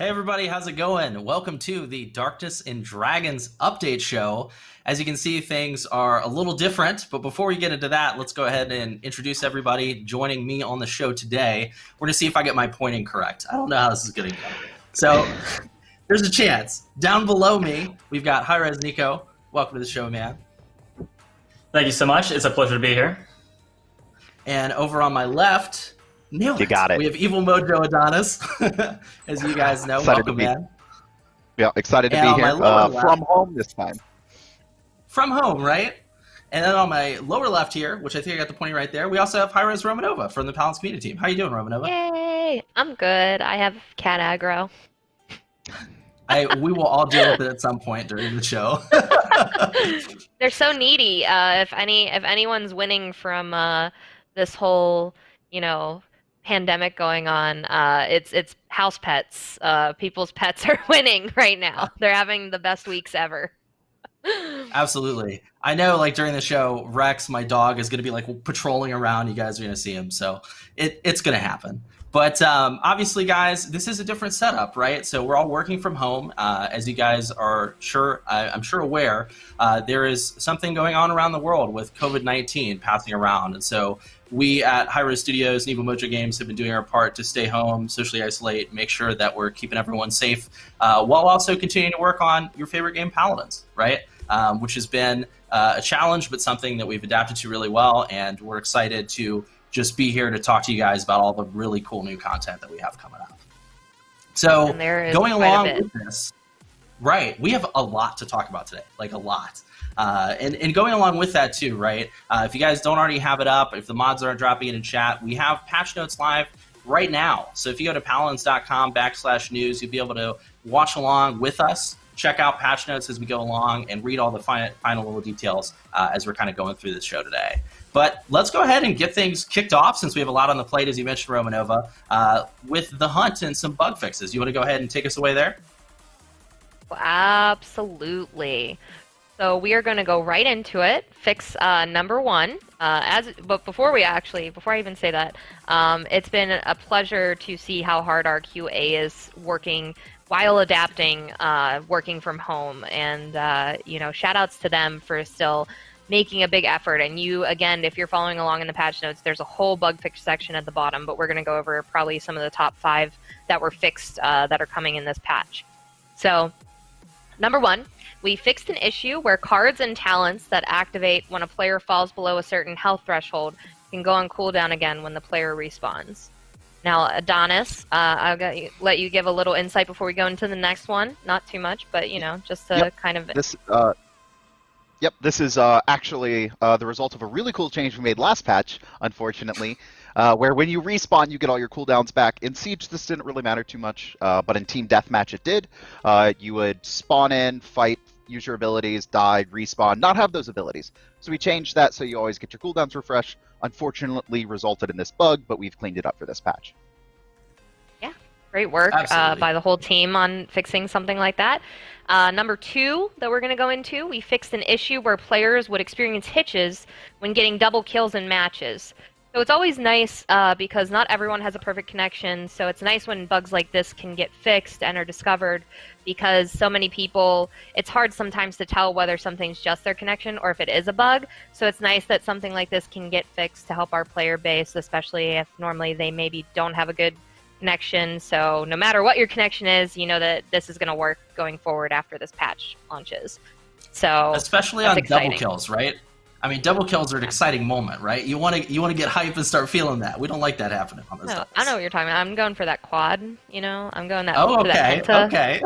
Hey everybody, how's it going? Welcome to the Darkness and Dragons update show. As you can see, things are a little different, but before we get into that, let's go ahead and introduce everybody joining me on the show today. We're going to see if I get my pointing correct. I don't know how this is going to go. So, there's a chance. Down below me, we've got Hi-Res Nico. Welcome to the show, man. Thank you so much. It's a pleasure to be here. And over on my left, nailed You got it. We have Evil Mojo Adonis, as you guys know. Welcome, man. Yeah, excited to And be on here. my lower left- From home this time. From home, right? And then on my lower left here, which I think I got the pointing right there, we also have Hi-Res Romanova from the Paladins community team. How you doing, Romanova? Yay! I'm good. I have cat aggro. We will all deal with it at some point during the show. They're so needy. If anyone's winning from this whole, pandemic going on, it's house pets. People's pets are winning right now. They're having the best weeks ever. Absolutely. I know, like, during the show, Rex, my dog, is going to be, like, patrolling around. You guys are going to see him. So it's going to happen. But obviously, guys, this is a different setup, right? So we're all working from home. As you guys are I'm sure aware, there is something going on around the world with COVID-19 passing around. And so we at Hi-Res Studios and Evil Mojo Games have been doing our part to stay home, socially isolate, make sure that we're keeping everyone safe, while also continuing to work on your favorite game, Paladins, right? Which has been a challenge, but something that we've adapted to really well, and we're excited to just be here to talk to you guys about all the really cool new content that we have coming up. So going along with this, right, we have a lot to talk about today, like a lot. And going along with that too, right, if you guys don't already have it up, if the mods aren't dropping it in chat, we have patch notes live right now. So if you go to paladins.com/news, you'll be able to watch along with us, check out patch notes as we go along, and read all the final little details as we're kind of going through this show today. But let's go ahead and get things kicked off, since we have a lot on the plate, as you mentioned, Romanova, with the hunt and some bug fixes. You want to go ahead and take us away there? Absolutely. So we are going to go right into it. Fix number one. But before I even say that, it's been a pleasure to see how hard our QA is working while adapting, working from home, and shout outs to them for still making a big effort. And you, again, if you're following along in the patch notes, there's a whole bug fix section at the bottom, but we're going to go over probably some of the top 5 that were fixed that are coming in this patch. So, number one, we fixed an issue where cards and talents that activate when a player falls below a certain health threshold can go on cooldown again when the player respawns. Now, Adonis, I'll let you give a little insight before we go into the next one. Not too much, but, just to kind of... This is actually the result of a really cool change we made last patch, unfortunately, where when you respawn, you get all your cooldowns back. In Siege, this didn't really matter too much, but in Team Deathmatch, it did. You would spawn in, fight, use your abilities, die, respawn, not have those abilities. So we changed that so you always get your cooldowns refreshed. Unfortunately, resulted in this bug, but we've cleaned it up for this patch. Yeah, great work by the whole team on fixing something like that. Number 2 that we're going to go into, we fixed an issue where players would experience hitches when getting double kills in matches. So it's always nice because not everyone has a perfect connection, so it's nice when bugs like this can get fixed and are discovered, because so many people, it's hard sometimes to tell whether something's just their connection or if it is a bug. So it's nice that something like this can get fixed to help our player base, especially if normally they maybe don't have a good connection. So no matter what your connection is, you know that this is going to work going forward after this patch launches. So especially on double kills, right? I mean, double kills are an exciting moment, right? You want to get hype and start feeling that. We don't like that happening on this. I know what you're talking about. I'm going for that quad. I'm going that. Oh, okay, for that okay.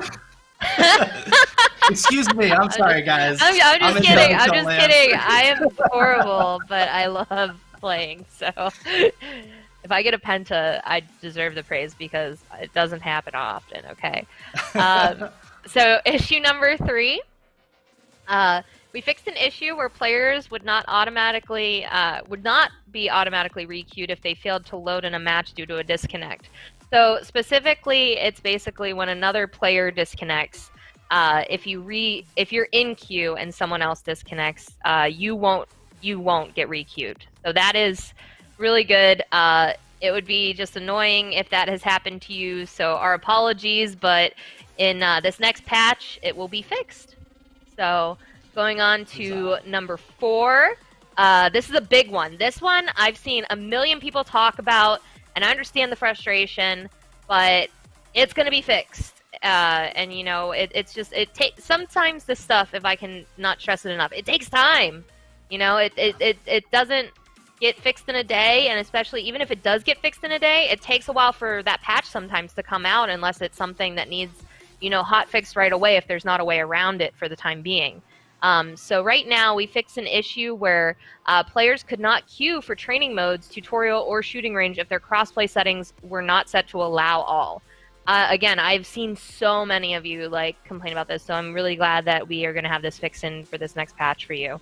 Excuse me. I'm sorry, guys. I'm just kidding. I'm just kidding. I am horrible, but I love playing. So if I get a penta, I deserve the praise because it doesn't happen often. Okay. So issue number 3. We fixed an issue where players would not be automatically re-queued if they failed to load in a match due to a disconnect. So specifically, it's basically when another player disconnects. If you're in queue and someone else disconnects, you won't get re-queued. So that is really good. it would be just annoying if that has happened to you. So our apologies, but in this next patch, it will be fixed. So going on to number 4. This is a big one. This one I've seen a million people talk about, and I understand the frustration, but it's going to be fixed. And you know, it's just sometimes this stuff, if I can not stress it enough, it takes time. You know, it doesn't get fixed in a day, and especially even if it does get fixed in a day, it takes a while for that patch sometimes to come out, unless it's something that needs, you know, hot fixed right away if there's not a way around it for the time being. So right now we fixed an issue where players could not queue for training modes, tutorial, or shooting range if their crossplay settings were not set to allow all. Again, I've seen so many of you like complain about this, so I'm really glad that we are going to have this fixed in for this next patch for you.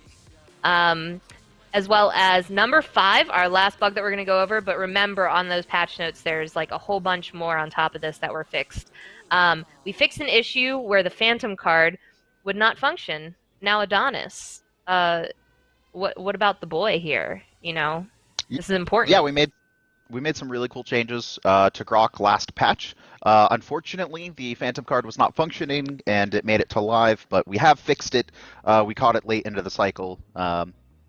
As well as number 5, our last bug that we're going to go over, but remember on those patch notes there's like a whole bunch more on top of this that were fixed. We fixed an issue where the Phantom card would not function. Now Adonis, what about the boy here? You know, this is important. Yeah, we made some really cool changes to Grok last patch. Unfortunately, the Phantom card was not functioning, and it made it to live, but we have fixed it. We caught it late into the cycle.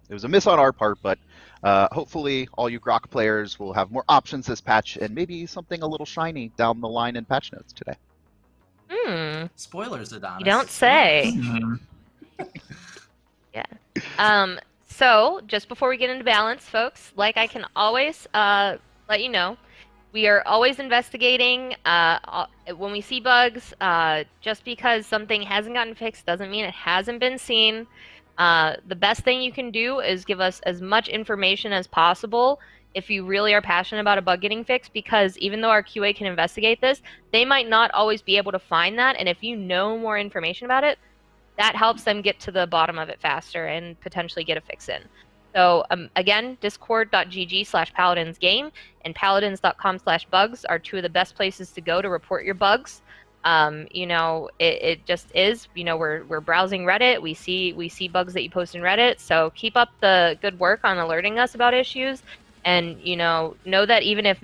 It was a miss on our part, but hopefully all you Grok players will have more options this patch, and maybe something a little shiny down the line in patch notes today. Spoilers, Adonis. You don't say. Yeah. So, just before we get into balance, folks, like I can always let you know, we are always investigating. When we see bugs, just because something hasn't gotten fixed doesn't mean it hasn't been seen. The best thing you can do is give us as much information as possible if you really are passionate about a bug getting fixed, because even though our QA can investigate this, they might not always be able to find that, and if you know more information about it, that helps them get to the bottom of it faster and potentially get a fix in. So again, discord.gg/paladinsgame and paladins.com/bugs are 2 of the best places to go to report your bugs. You know, it just is, you know, we're browsing Reddit, we see bugs that you post in Reddit, so keep up the good work on alerting us about issues, and you know that even if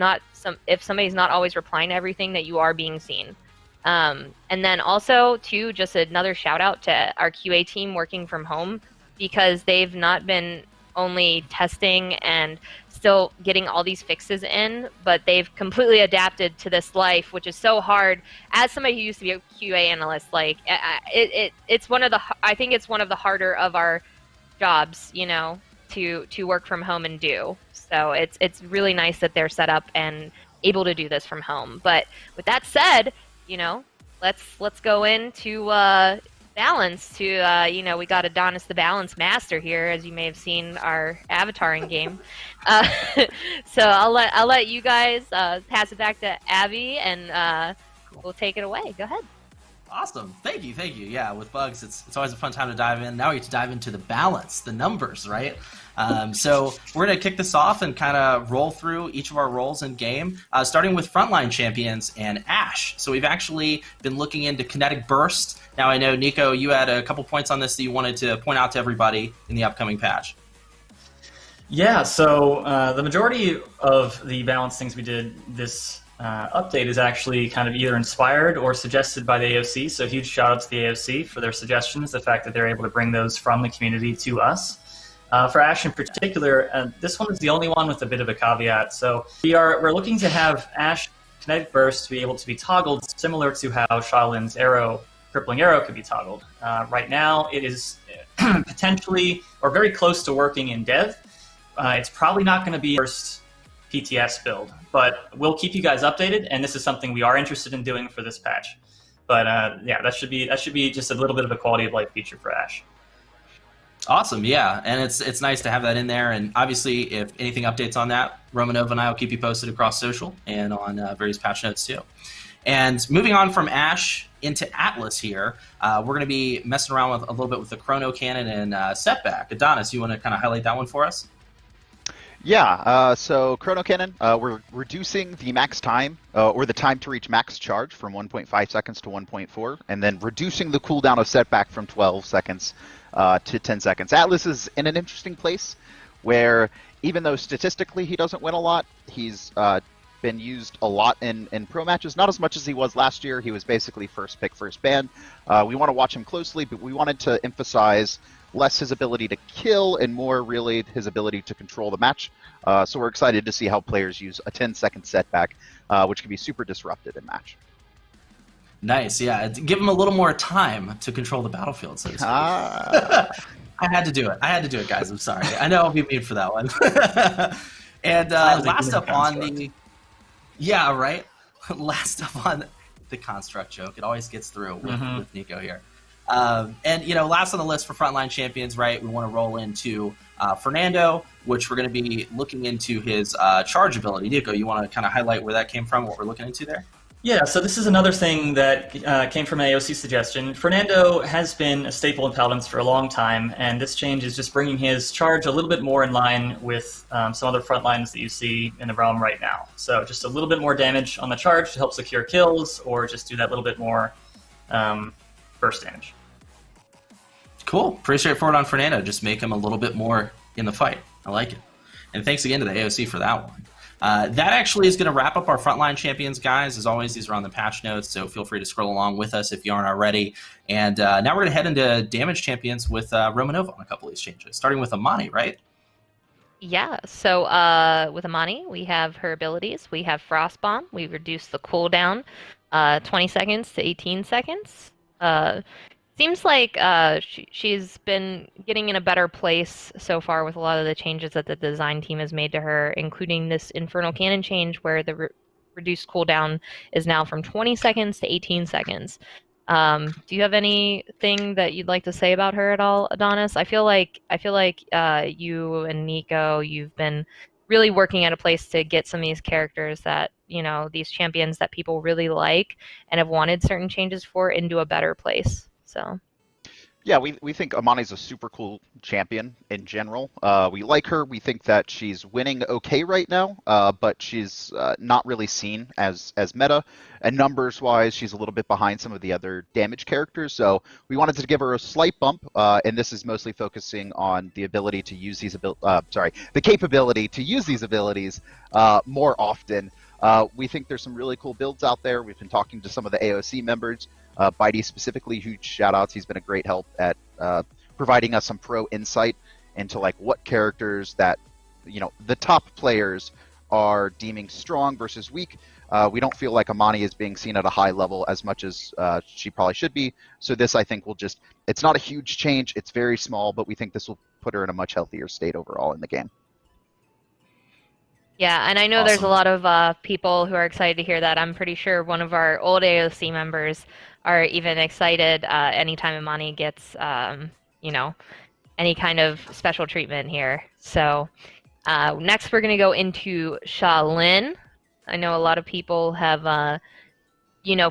somebody's not always replying to everything, that you are being seen. And then also too, just another shout out to our QA team working from home, because they've not been only testing and still getting all these fixes in, but they've completely adapted to this life, which is so hard. As somebody who used to be a QA analyst, like it's one of the, I think it's one of the harder of our jobs, you know, to work from home and do. So it's really nice that they're set up and able to do this from home. But with that said, you know, let's go into balance. To you know, we got Adonis the Balance Master here, as you may have seen our avatar in game. So I'll let you guys pass it back to Abby, and we'll take it away. Go ahead. Awesome. Thank you. Yeah, with bugs, it's always a fun time to dive in. Now we get to dive into the balance, the numbers, right? So we're going to kick this off and kind of roll through each of our roles in game, starting with frontline champions and Ashe. So we've actually been looking into kinetic burst. Now I know, Nico, you had a couple points on this that you wanted to point out to everybody in the upcoming patch. Yeah, so the majority of the balance things we did this update is actually kind of either inspired or suggested by the AOC, so huge shout out to the AOC for their suggestions, the fact that they're able to bring those from the community to us. For Ashe in particular, this one is the only one with a bit of a caveat. So we're looking to have Ashe Kinetic Burst to be able to be toggled similar to how Shaolin's Crippling Arrow could be toggled. Right now it is potentially or very close to working in dev. It's probably not going to be first PTS build, but we'll keep you guys updated, and this is something we are interested in doing for this patch. But yeah, that should be just a little bit of a quality of life feature for Ashe. Awesome, yeah, and it's nice to have that in there, and obviously if anything updates on that, Romanova and I will keep you posted across social and on various patch notes too. And moving on from Ashe into Atlas here, we're going to be messing around with a little bit with the Chrono Cannon and Setback. Adonis, you want to kind of highlight that one for us? Yeah, so Chrono Cannon, we're reducing the max time, or the time to reach max charge from 1.5 seconds to 1.4, and then reducing the cooldown of Setback from 12 seconds to 10 seconds. Atlas is in an interesting place where even though statistically he doesn't win a lot, he's been used a lot in pro matches. Not as much as he was last year. He was basically first pick, first ban. We want to watch him closely, but we wanted to emphasize less his ability to kill and more really his ability to control the match. So we're excited to see how players use a 10-second setback, which can be super disruptive in match. Nice, yeah. Give him a little more time to control the battlefield, so to speak. I had to do it, guys. I'm sorry. I know I'll be mean for that one. And last up on the... Yeah, right? Last up on the construct joke. It always gets through with Nico here. And, last on the list for frontline champions, right, we want to roll into Fernando, which we're going to be looking into his charge ability. Nico, you want to kind of highlight where that came from, what we're looking into there? Yeah, so this is another thing that came from an AOC suggestion. Fernando has been a staple in Paladins for a long time, and this change is just bringing his charge a little bit more in line with some other front lines that you see in the realm right now. So just a little bit more damage on the charge to help secure kills, or just do that little bit more burst damage. Cool. Pretty straightforward on Fernando. Just make him a little bit more in the fight. I like it. And thanks again to the AOC for that one. That actually is going to wrap up our frontline champions, guys. As always, these are on the patch notes, so feel free to scroll along with us if you aren't already. And now we're going to head into damage champions with Romanova on a couple of these changes, starting with Amani, right? Yeah, so with Amani, we have her abilities. We have Frost Bomb. We reduce the cooldown 20 seconds to 18 seconds. Seems like she's been getting in a better place so far with a lot of the changes that the design team has made to her, including this Infernal Cannon change where the reduced cooldown is now from 20 seconds to 18 seconds. Do you have anything that you'd like to say about her at all, Adonis? I feel like you and Nico, you've been really working at a place to get some of these characters that, these champions that people really like and have wanted certain changes for into a better place. So, yeah, we think Amani's a super cool champion in general. We like her. We think that she's winning okay right now, but she's not really seen as meta. And numbers-wise, she's a little bit behind some of the other damage characters. So we wanted to give her a slight bump, and this is mostly focusing on the ability to use these the capability to use these abilities more often. We think there's some really cool builds out there. We've been talking to some of the AOC members. Bitey specifically, huge shout outs. He's been a great help at providing us some pro insight into what characters that the top players are deeming strong versus weak. We don't feel like Amani is being seen at a high level as much as she probably should be. So this, I think, it's not a huge change. It's very small, but we think this will put her in a much healthier state overall in the game. Yeah, and I know there's a lot of people who are excited to hear that. I'm pretty sure one of our old AOC members are even excited anytime Amani gets, any kind of special treatment here. So next we're going to go into Shaolin. I know a lot of people have,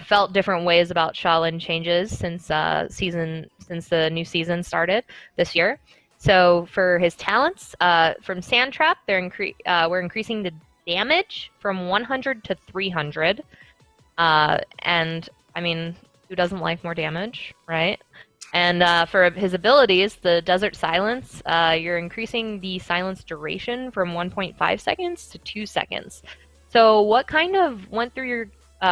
felt different ways about Shaolin changes since the new season started this year. So for his talents, from Sand Trap, we're increasing the damage from 100 to 300. And I mean, who doesn't like more damage, right? And for his abilities, the Desert Silence, you're increasing the silence duration from 1.5 seconds to 2 seconds. So what kind of went through your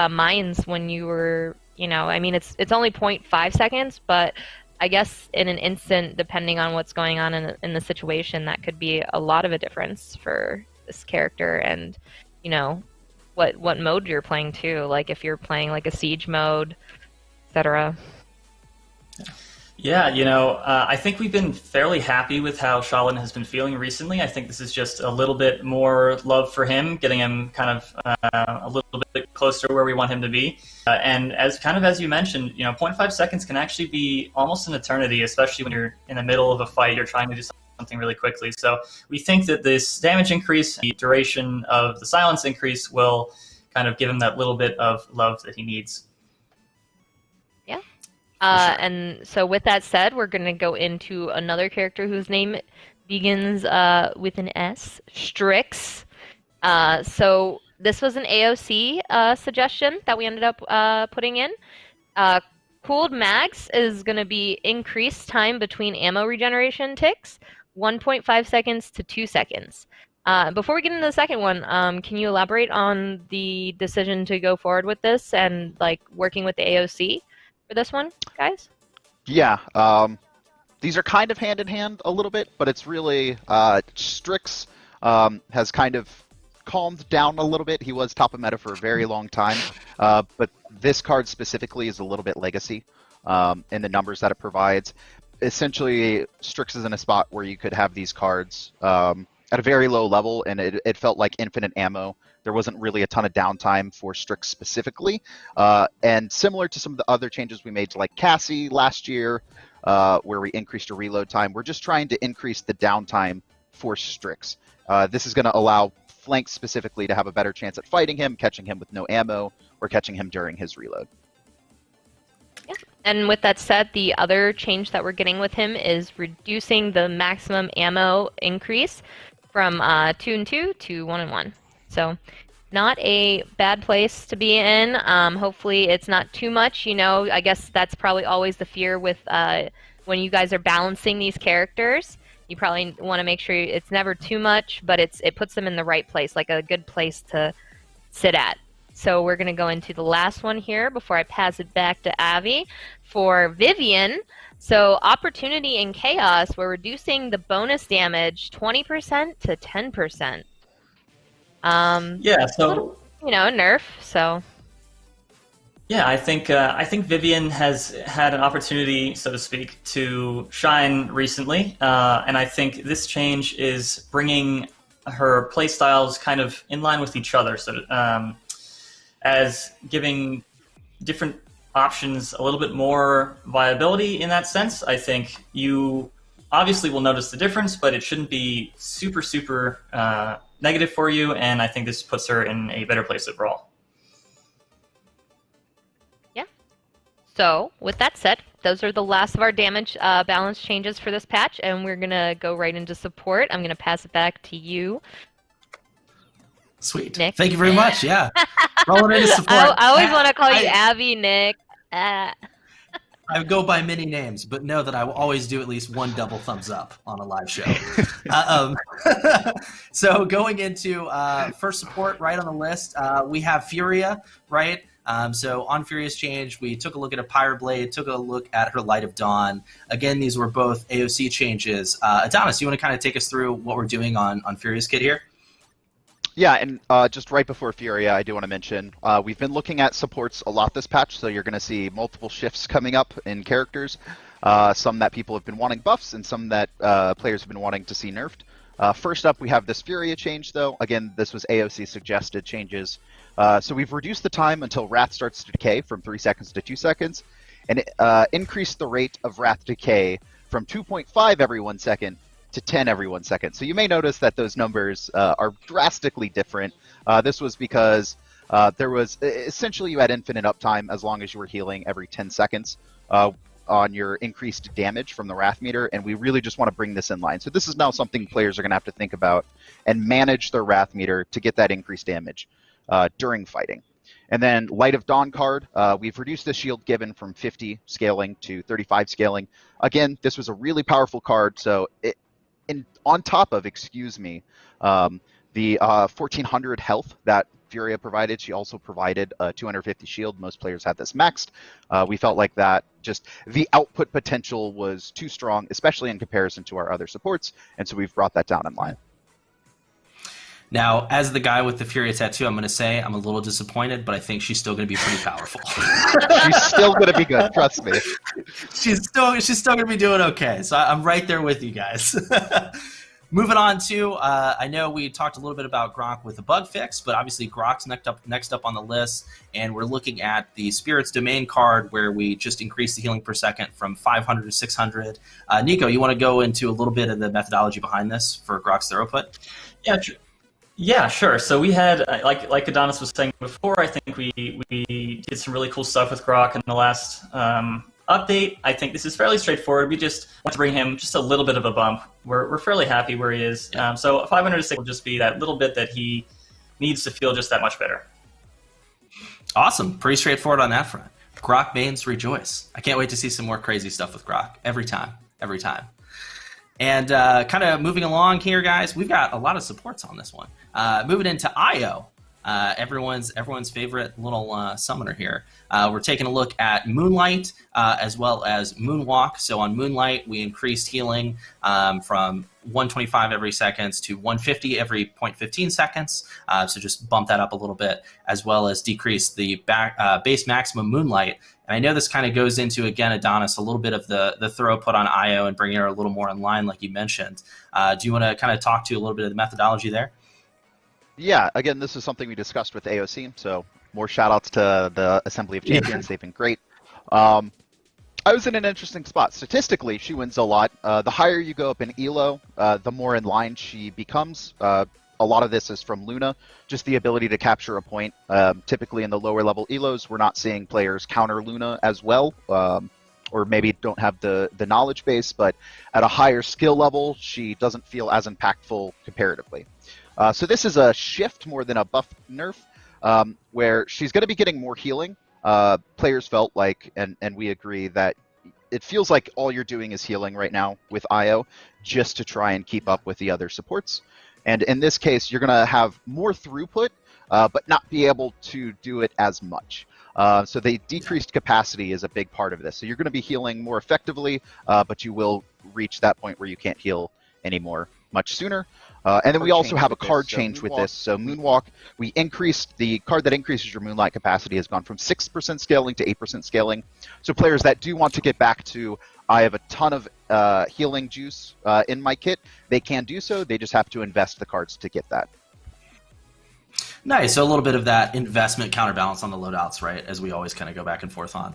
minds when you were, it's only 0.5 seconds, but I guess in an instant, depending on what's going on in the situation, that could be a lot of a difference for this character and, what mode you're playing too. Like if you're playing like a siege mode, etc. Yeah, I think we've been fairly happy with how Shaolin has been feeling recently. I think this is just a little bit more love for him, getting him kind of a little bit closer to where we want him to be. And as you mentioned, 0.5 seconds can actually be almost an eternity, especially when you're in the middle of a fight, you're trying to do something really quickly. So we think that this damage increase, the duration of the silence increase will kind of give him that little bit of love that he needs. Yeah. Sure. And so with that said, we're going to go into another character whose name begins with an S, Strix. So this was an AOC suggestion that we ended up putting in. Cooled mags is going to be increased time between ammo regeneration ticks, 1.5 seconds to 2 seconds. Before we get into the second one, can you elaborate on the decision to go forward with this and like working with the AOC for this one, guys? Yeah, these are kind of hand in hand a little bit, but it's really Strix has kind of calmed down a little bit. He was top of meta for a very long time, but this card specifically is a little bit legacy in the numbers that it provides. Essentially, Strix is in a spot where you could have these cards at a very low level, and it felt like infinite ammo. There wasn't really a ton of downtime for Strix specifically, and similar to some of the other changes we made to like Cassie last year, where we increased her reload time, we're just trying to increase the downtime for Strix. This is going to allow flanks specifically to have a better chance at fighting him, catching him with no ammo, or catching him during his reload. Yeah. And with that said, the other change that we're getting with him is reducing the maximum ammo increase from 2 and 2 to 1 and 1. So not a bad place to be in. Hopefully it's not too much. You know, I guess that's probably always the fear with when you guys are balancing these characters. You probably want to make sure it's never too much, but it puts them in the right place, like a good place to sit at. So we're going to go into the last one here before I pass it back to Avi for Vivian. So Opportunity and Chaos, we're reducing the bonus damage 20% to 10%. Yeah, so little, nerf. So yeah, I think Vivian has had an opportunity, so to speak, to shine recently, and I think this change is bringing her playstyles kind of in line with each other. So as giving different options a little bit more viability in that sense. I think you obviously will notice the difference, but it shouldn't be super negative for you, and I think this puts her in a better place overall. Yeah. So with that said, those are the last of our damage balance changes for this patch, and we're going to go right into support. I'm going to pass it back to you. Sweet. Nick. Thank you very much. Yeah. Rolling into support. I always want to call you Abby, Nick. I go by many names, but know that I will always do at least one double thumbs up on a live show. So going into first support right on the list, we have Furia, right? So on Furia's change, we took a look at a Pyre-Blade, took a look at her Light of Dawn. Again, these were both AOC changes. Adonis, you want to kind of take us through what we're doing on Furia's kit here? Yeah, and just right before Furia, I do want to mention, we've been looking at supports a lot this patch, so you're going to see multiple shifts coming up in characters, some that people have been wanting buffs, and some that players have been wanting to see nerfed. First up, we have this Furia change, though. Again, this was AOC suggested changes. So we've reduced the time until Wrath starts to decay from 3 seconds to 2 seconds, and increased the rate of Wrath decay from 2.5 every 1 second to 10 every 1 second. So you may notice that those numbers are drastically different. This was because there was essentially you had infinite uptime as long as you were healing every 10 seconds on your increased damage from the Wrath meter, and we really just want to bring this in line. So this is now something players are going to have to think about and manage their Wrath meter to get that increased damage during fighting. And then Light of Dawn card, we've reduced the shield given from 50 scaling to 35 scaling. Again, this was a really powerful card, so on top of, the 1400 health that Furia provided, she also provided a 250 shield. Most players had this maxed. We felt like that just the output potential was too strong, especially in comparison to our other supports, and so we've brought that down in line. Now, as the guy with the Furia tattoo, I'm going to say I'm a little disappointed, but I think she's still going to be pretty powerful. She's still going to be good, trust me. She's still going to be doing okay. So I'm right there with you guys. Moving on to, I know we talked a little bit about Gronk with the bug fix, but obviously Gronk's next up on the list, and we're looking at the Spirit's Domain card where we just increased the healing per second from 500 to 600. Nico, you want to go into a little bit of the methodology behind this for Gronk's throughput? Yeah, sure. So we had, like Adonis was saying before, I think we did some really cool stuff with Grok in the last update. I think this is fairly straightforward. We just want to bring him just a little bit of a bump. We're fairly happy where he is. So 500 to 6 will just be that little bit that he needs to feel just that much better. Awesome. Pretty straightforward on that front. Grok mains rejoice. I can't wait to see some more crazy stuff with Grok. Every time. And kind of moving along here, guys, we've got a lot of supports on this one. Moving into Io, everyone's favorite little summoner here. We're taking a look at Moonlight as well as Moonwalk. So on Moonlight, we increased healing from 125 every seconds to 150 every 0.15 seconds. So just bump that up a little bit, as well as decrease the base maximum Moonlight. And I know this kind of goes into, again, Adonis, a little bit of the throw put on Io and bringing her a little more in line, like you mentioned. Do you want to kind of talk to a little bit of the methodology there? Yeah, again, this is something we discussed with AOC, so more shout-outs to the Assembly of Champions. They've been great. I was in an interesting spot. Statistically, she wins a lot. The higher you go up in ELO, the more in line she becomes. A lot of this is from Luna, just the ability to capture a point. Typically in the lower level ELOs, we're not seeing players counter Luna as well, or maybe don't have the knowledge base, but at a higher skill level, she doesn't feel as impactful comparatively. So this is a shift more than a buff nerf, where she's going to be getting more healing. Players felt like, and we agree, that it feels like all you're doing is healing right now with Io, just to try and keep up with the other supports. And in this case, you're going to have more throughput, but not be able to do it as much. So the decreased capacity is a big part of this. So you're going to be healing more effectively, but you will reach that point where you can't heal anymore much sooner. And then we also have a card change with this. So Moonwalk, we increased the card that increases your Moonlight capacity has gone from 6% scaling to 8% scaling. So players that do want to get back to, I have a ton of healing juice in my kit, they can do so. They just have to invest the cards to get that. Nice. So a little bit of that investment counterbalance on the loadouts, right, as we always kind of go back and forth on.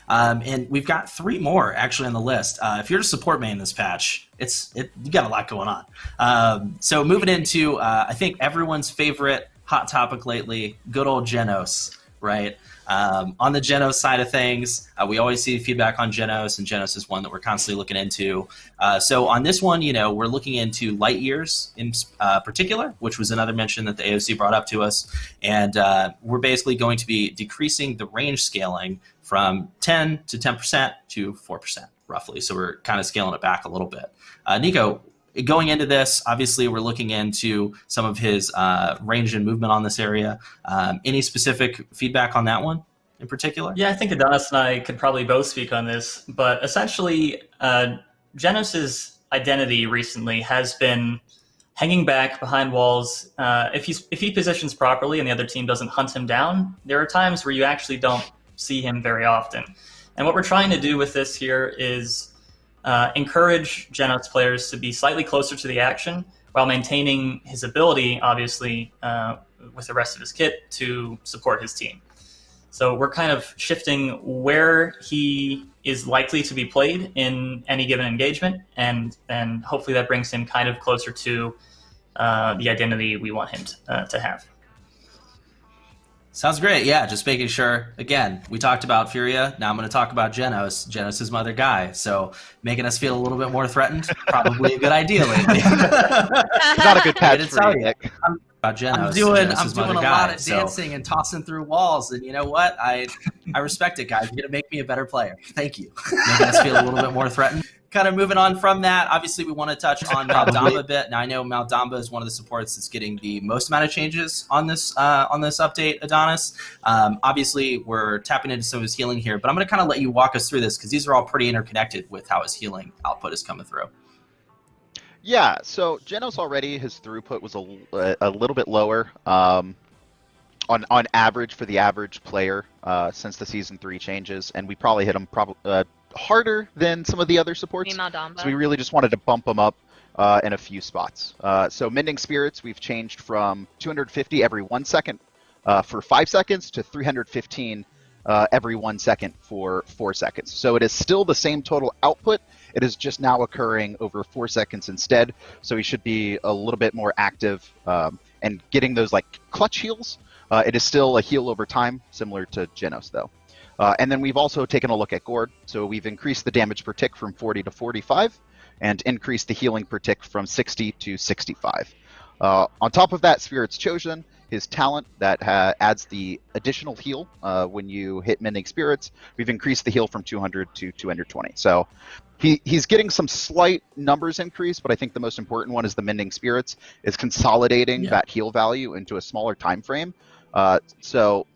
And we've got 3 more actually on the list. If you're a support main this patch, you got a lot going on. So moving into, I think everyone's favorite hot topic lately, good old Genos, right? On the Genos side of things, we always see feedback on Genos, and Genos is one that we're constantly looking into. So on this one, we're looking into light years in particular, which was another mention that the AOC brought up to us. And we're basically going to be decreasing the range scaling from 10 to 10% to 4%, roughly. So we're kind of scaling it back a little bit. Nico, going into this, obviously we're looking into some of his range and movement on this area. Any specific feedback on that one in particular? Yeah, I think Adonis and I could probably both speak on this, but essentially Genos's identity recently has been hanging back behind walls. If he positions properly and the other team doesn't hunt him down, there are times where you actually don't see him very often. And what we're trying to do with this here is encourage Genos players to be slightly closer to the action while maintaining his ability, obviously, with the rest of his kit to support his team. So we're kind of shifting where he is likely to be played in any given engagement, and hopefully that brings him kind of closer to the identity we want him to have. Sounds great. Yeah, just making sure. Again, we talked about Furia. Now I'm going to talk about Genos. Genos is my other guy, so making us feel a little bit more threatened, probably a good idea lately. It's not a good patch for you, Nick. About Genos. I'm doing a lot of dancing and tossing through walls, and you know what? I respect it, guys. You're going to make me a better player. Thank you. Making us feel a little bit more threatened. Kind of moving on from that, obviously we want to touch on Maldamba a bit. Now I know Maldamba is one of the supports that's getting the most amount of changes on this update, Adonis. Obviously we're tapping into some of his healing here, but I'm going to kind of let you walk us through this because these are all pretty interconnected with how his healing output is coming through. Yeah, so Genos already, his throughput was a little bit lower on average for the average player since the Season 3 changes, and we probably hit him harder than some of the other supports. So we really just wanted to bump them up in a few spots. So Mending Spirits, we've changed from 250 every 1 second for 5 seconds to 315 every 1 second for 4 seconds. So it is still the same total output. It is just now occurring over 4 seconds instead. So he should be a little bit more active and getting those like clutch heals. It is still a heal over time, similar to Genos though. And then we've also taken a look at Gord. So we've increased the damage per tick from 40 to 45 and increased the healing per tick from 60 to 65. On top of that, Spirit's Chosen, his talent that adds the additional heal when you hit Mending Spirits. We've increased the heal from 200 to 220. So he's getting some slight numbers increase, but I think the most important one is the Mending Spirits is consolidating that heal value into a smaller time frame. So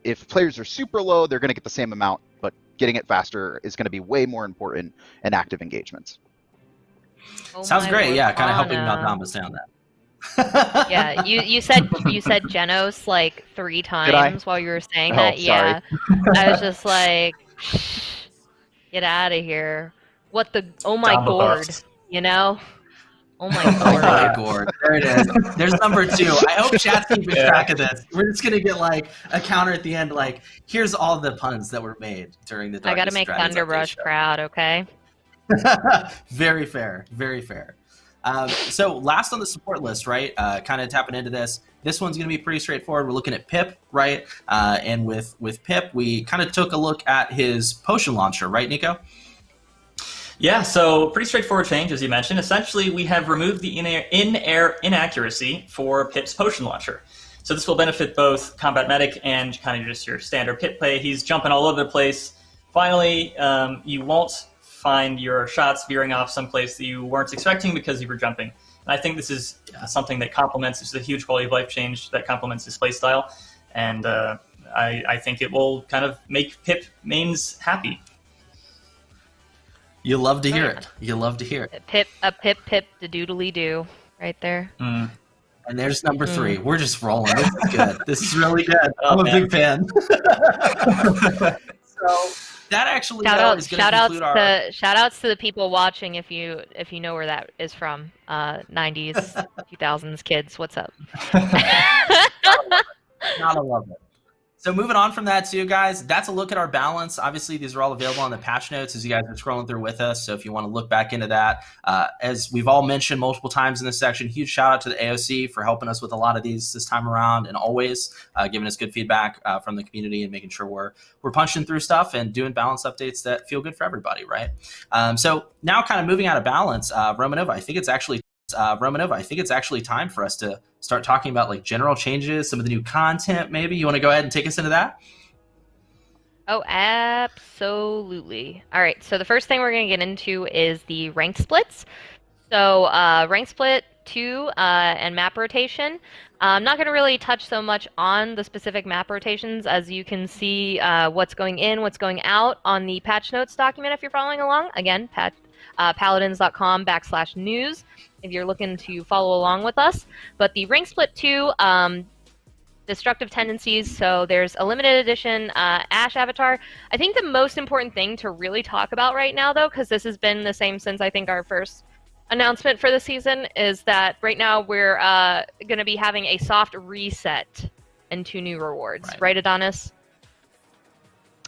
if players are super low, they're going to get the same amount, but getting it faster is going to be way more important in active engagements. Oh Sounds great. Yeah, kind of helping Anna. Maldamba sound that. Yeah, you said Genos like 3 times while you were saying that. Sorry. Yeah, I was just like, get out of here. What the? Oh my Damba gourd, buffs. you know? Oh my Oh gourd. my god. There it is. There's number 2. I hope chat's keeping track of this. We're just gonna get like a counter at the end, like, here's all the puns that were made during the I gotta Darkest make Dragons update Thunderbrush show. proud, okay? Very fair. Very fair. So last on the support list, right? Kind of tapping into this. This one's going to be pretty straightforward. We're looking at Pip, right? And with Pip, we kind of took a look at his potion launcher, right, Nico? Yeah, so pretty straightforward change, as you mentioned. Essentially, we have removed the in-air inaccuracy for Pip's potion launcher. So this will benefit both Combat Medic and kind of just your standard Pip play. He's jumping all over the place. Finally, you won't find your shots veering off someplace that you weren't expecting because you were jumping. And I think this is something that complements, this is a huge quality of life change that complements his play style. And I think it will kind of make Pip mains happy. You love to hear it. You love to hear it. A pip the doodly do right there. Mm. And there's number 3. We're just rolling. This is good. This is really good. I'm a man. big fan. So that actually is going to conclude our... Shout outs to the people watching if you know where that is from. 90s, 2000s kids, what's up? Gotta love it. So moving on from that too, guys, that's a look at our balance. Obviously, these are all available on the patch notes as you guys are scrolling through with us. So if you want to look back into that, as we've all mentioned multiple times in this section, huge shout out to the AOC for helping us with a lot of these this time around, and always giving us good feedback from the community and making sure we're punching through stuff and doing balance updates that feel good for everybody, right? So now, kind of moving out of balance, Romanova, I think it's actually time for us to start talking about like general changes, some of the new content. Maybe you want to go ahead and take us into that? Oh, absolutely. All right, so the first thing we're going to get into is the ranked splits. So rank split 2 and map rotation. I'm not going to really touch so much on the specific map rotations, as you can see what's going in, what's going out on the patch notes document if you're following along. Again, paladins.com/news if you're looking to follow along with us. But the rank split 2, destructive tendencies. So there's a limited edition Ash avatar. I think the most important thing to really talk about right now, though, because this has been the same since I think our first announcement for the season, is that right now we're going to be having a soft reset and 2 new rewards. Right, Adonis?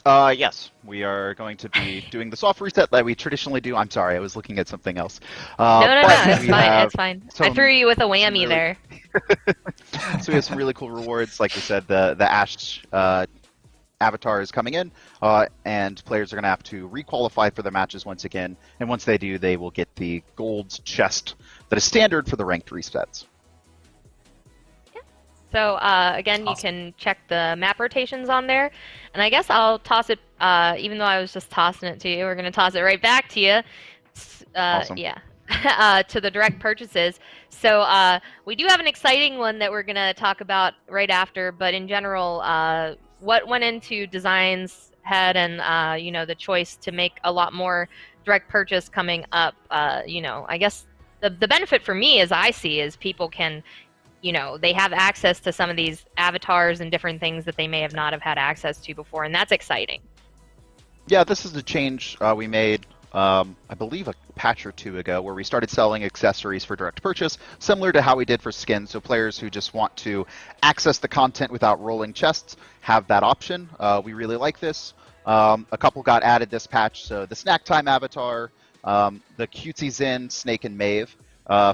Yes, we are going to be doing the soft reset that we traditionally do. I'm sorry, I was looking at something else. No, it's fine. It's fine. I threw you with a whammy there. So we have some really cool rewards. Like we said, the Ash avatar is coming in, and players are going to have to requalify for their matches once again. And once they do, they will get the gold chest that is standard for the ranked resets. So again, you can check the map rotations on there. And I guess I'll toss it, even though I was just tossing it to you, we're going to toss it right back to you. Awesome. Yeah, to the direct purchases. So we do have an exciting one that we're going to talk about right after. But in general, what went into Design's head and, you know, the choice to make a lot more direct purchase coming up, you know, I guess the benefit for me, as I see, is people can, you know, they have access to some of these avatars and different things that they may have not have had access to before, and that's exciting. Yeah, this is a change we made, I believe, a patch or 2 ago, where we started selling accessories for direct purchase, similar to how we did for skins. So players who just want to access the content without rolling chests have that option. We really like this. A couple got added this patch, so the Snack Time avatar, the Cutesy Zen, Snake, and Maeve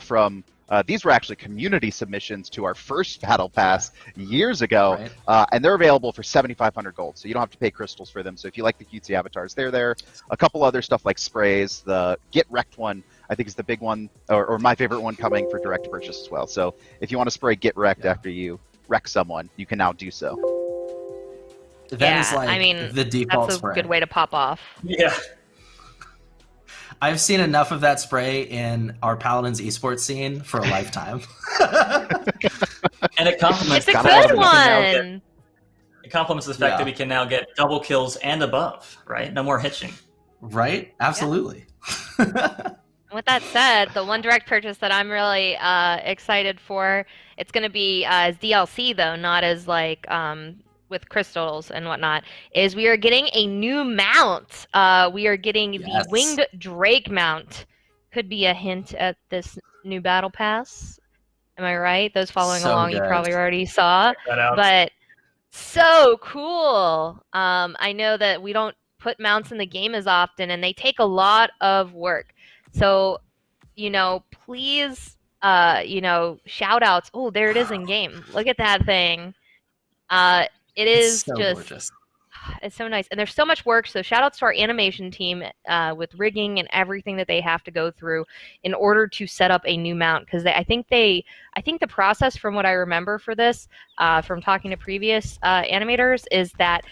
from... these were actually community submissions to our first Battle Pass years ago, and they're available for 7,500 gold, so you don't have to pay crystals for them. So if you like the cutesy avatars, they're there. A couple other stuff like sprays. The Get Wrecked one, I think, is the big one, or my favorite one coming for direct purchase as well. So if you want to spray Get Wrecked after you wreck someone, you can now do so. That is like the default that's a spray. good way to pop off. Yeah. I've seen enough of that spray in our Paladins esports scene for a lifetime. And it complements. It's a good one. It complements the fact that we can now get double kills and above, right? No more hitching. Right? Absolutely. With that said, the one direct purchase that I'm really excited for, it's going to be as DLC though, not as like with crystals and whatnot, is we are getting a new mount. We are getting the Winged Drake mount. Could be a hint at this new battle pass. Am I right? Those following along, you probably already saw. Check that out. But so cool. I know that we don't put mounts in the game as often, and they take a lot of work. So, please, shout outs. Oh, there it is in game. Look at that thing. It is so just gorgeous. It's so nice, and there's so much work. So shout outs to our animation team with rigging and everything that they have to go through in order to set up a new mount. Because I think the process, from what I remember for this, from talking to previous animators, is that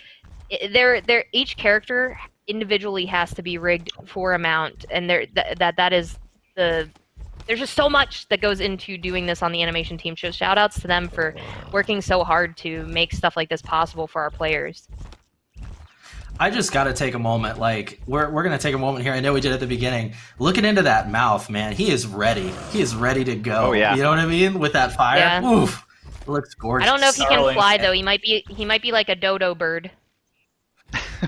each character individually has to be rigged for a mount, and that is the. There's just so much that goes into doing this on the animation team. So shout outs to them for working so hard to make stuff like this possible for our players. I just got to take a moment. Like, we're going to take a moment here. I know we did at the beginning. Looking into that mouth, man, he is ready. He is ready to go. Oh, yeah. You know what I mean? With that fire. Yeah. Oof. It looks gorgeous. I don't know if he can fly though. He might be like a dodo bird.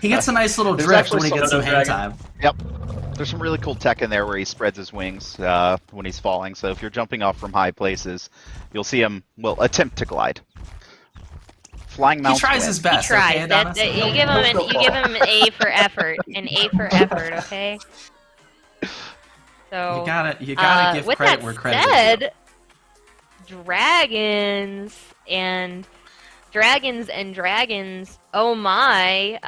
He gets a nice little There's drift actually when he gets some some hang dragon. time. Yep. There's some really cool tech in there where he spreads his wings when he's falling. So if you're jumping off from high places, you'll see him, attempt to glide. Flying mounts He tries win. his best. He tries. Okay, Adonis? You give him an A for effort. An A for effort. Okay. So You gotta give with credit that where credit is due. said, dragons. Oh my!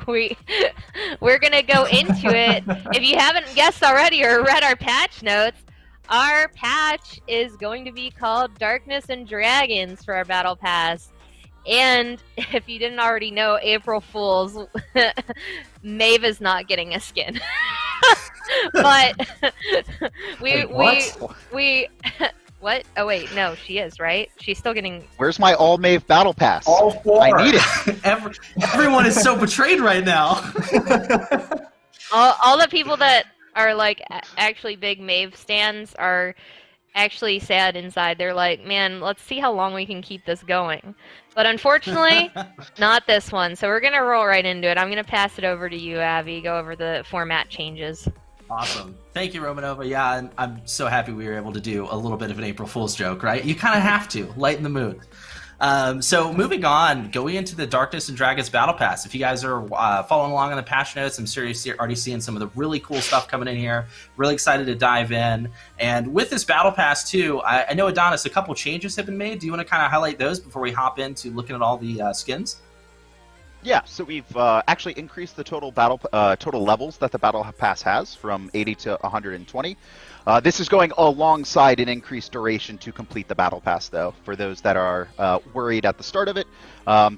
We're gonna go into it. If you haven't guessed already or read our patch notes, our patch is going to be called Darkness and Dragons for our Battle Pass. And if you didn't already know, April Fools, Maeve is not getting a skin. But we what? Oh wait, no, she is, right? She's still getting. Where's my all Maeve battle pass? All four. I need it. Everyone is so betrayed right now. All the people that are like actually big Maeve stans are actually sad inside. They're like, man, let's see how long we can keep this going. But unfortunately, not this one. So we're gonna roll right into it. I'm gonna pass it over to you, Abby. Go over the format changes. Awesome. Thank you, Romanova. Yeah, I'm so happy we were able to do a little bit of an April Fool's joke, right? You kind of have to lighten the mood. So moving on, going into the Darkness and Dragons Battle Pass. If you guys are following along on the patch notes, I'm sure you're already seeing some of the really cool stuff coming in here. Really excited to dive in. And with this Battle Pass too, I know, Adonis, a couple changes have been made. Do you want to kind of highlight those before we hop into looking at all the skins? Yeah, so we've actually increased the total levels that the Battle Pass has from 80 to 120. This is going alongside an increased duration to complete the Battle Pass, though, for those that are worried at the start of it.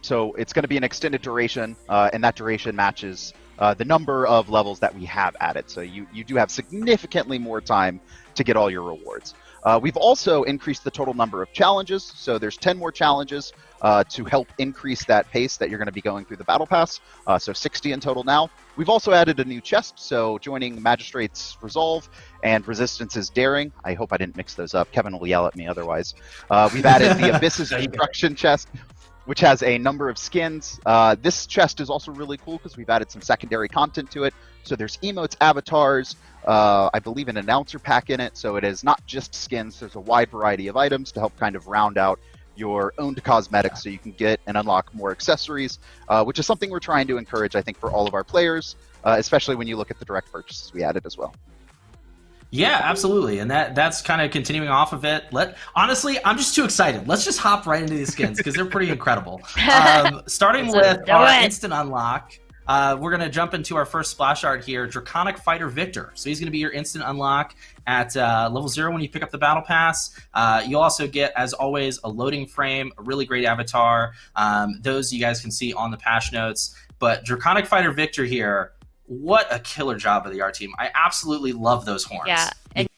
So it's going to be an extended duration, and that duration matches the number of levels that we have added. So you do have significantly more time to get all your rewards. We've also increased the total number of challenges, so there's 10 more challenges to help increase that pace that you're going to be going through the Battle Pass, so 60 in total now. We've also added a new chest, so joining Magistrate's Resolve and Resistance's Daring. I hope I didn't mix those up. Kevin will yell at me otherwise. We've added the Abyss's Destruction chest, which has a number of skins. This chest is also really cool because we've added some secondary content to it. So there's emotes, avatars, I believe an announcer pack in it. So it is not just skins. There's a wide variety of items to help kind of round out your owned cosmetics so you can get and unlock more accessories, which is something we're trying to encourage, I think, for all of our players, especially when you look at the direct purchases we added as well. Yeah, absolutely, and that's kind of continuing off of it. Honestly, I'm just too excited. Let's just hop right into these skins because they're pretty incredible. Starting with our instant unlock. we're going to jump into our first splash art here, Draconic Fighter Victor. So he's going to be your instant unlock at level 0 when you pick up the Battle Pass. You'll also get, as always, a loading frame, a really great avatar. Those you guys can see on the patch notes. But Draconic Fighter Victor here, what a killer job of the art team. I absolutely love those horns. Yeah. And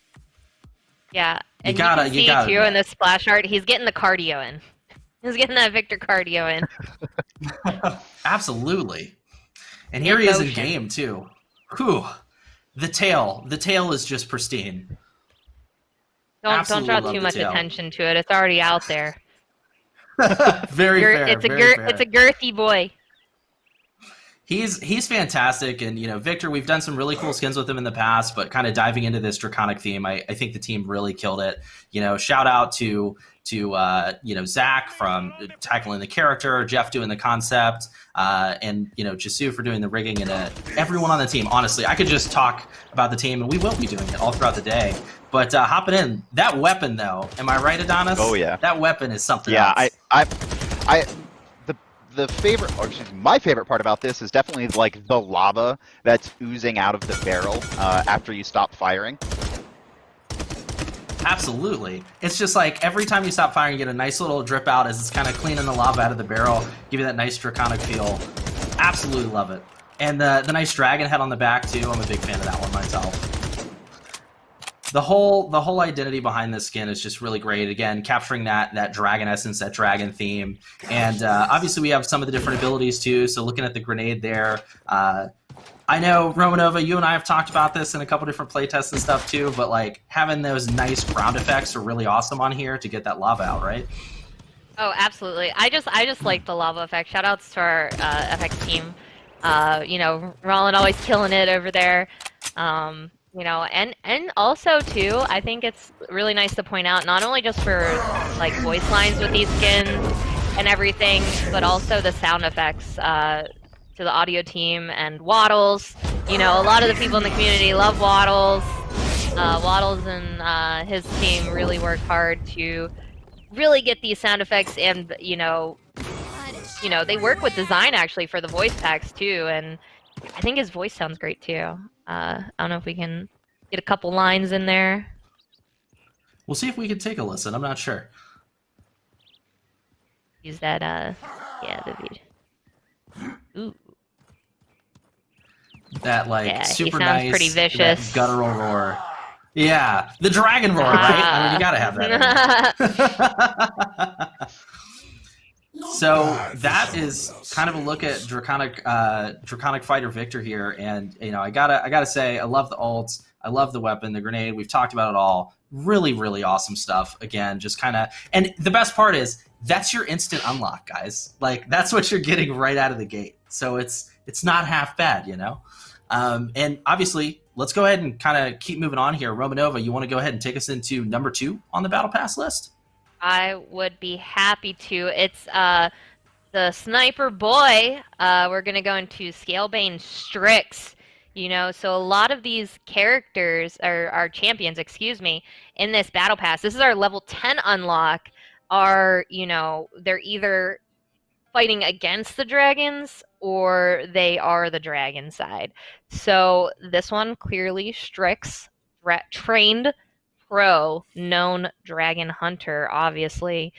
you gotta can see too in the splash art, he's getting the cardio in. He's getting that Victor cardio in. Absolutely. And here he is in game too. Whew. The tail is just pristine. Don't draw too much attention to it. It's already out there. Very fair. It's a girthy boy. He's fantastic, and Victor, we've done some really cool skins with him in the past, but kind of diving into this draconic theme, I think the team really killed it. Shout out to Zach from tackling the character, Jeff doing the concept, and Jisu for doing the rigging, and everyone on the team. Honestly, I could just talk about the team, and we will be doing it all throughout the day. But hopping in, that weapon though, am I right, Adonis? Oh yeah, that weapon is something else. The favorite, or excuse me, my favorite part about this is definitely like the lava that's oozing out of the barrel after you stop firing. Absolutely. It's just like every time you stop firing, you get a nice little drip out as it's kind of cleaning the lava out of the barrel, give you that nice draconic feel. Absolutely love it. And the nice dragon head on the back too. I'm a big fan of that one myself. The whole identity behind this skin is just really great. Again, capturing that dragon essence, that dragon theme. And obviously we have some of the different abilities too. So looking at the grenade there, I know, Romanova, you and I have talked about this in a couple different playtests and stuff too, but like having those nice ground effects are really awesome on here to get that lava out, right? Oh, absolutely. I just like the lava effect. Shout outs to our FX team. Roland always killing it over there. And also too, I think it's really nice to point out, not only just for like voice lines with these skins and everything, but also the sound effects to the audio team and Waddles. A lot of the people in the community love Waddles. Waddles and his team really worked hard to really get these sound effects, and they work with design actually for the voice packs too, and I think his voice sounds great too. I don't know if we can get a couple lines in there. We'll see if we can take a listen. I'm not sure. Use that, the video. Ooh. That, super he sounds nice, pretty vicious. Guttural roar. Yeah, the dragon roar, right? I mean, you gotta have that. So that is kind of a look at Draconic Fighter Victor here, and I gotta say, I love the ults, I love the weapon, the grenade. We've talked about it all. Really, really awesome stuff. Again, just kind of, and the best part is that's your instant unlock, guys. Like that's what you're getting right out of the gate. So it's not half bad, And obviously, let's go ahead and kind of keep moving on here. Romanova, you want to go ahead and take us into number 2 on the Battle Pass list? I would be happy to. It's the Sniper Boy. We're going to go into Scalebane Strix. So a lot of these characters, are champions, in this Battle Pass. This is our level 10 unlock. They're either fighting against the dragons or they are the dragon side. So this one clearly Strix, trained pro, known dragon hunter, obviously.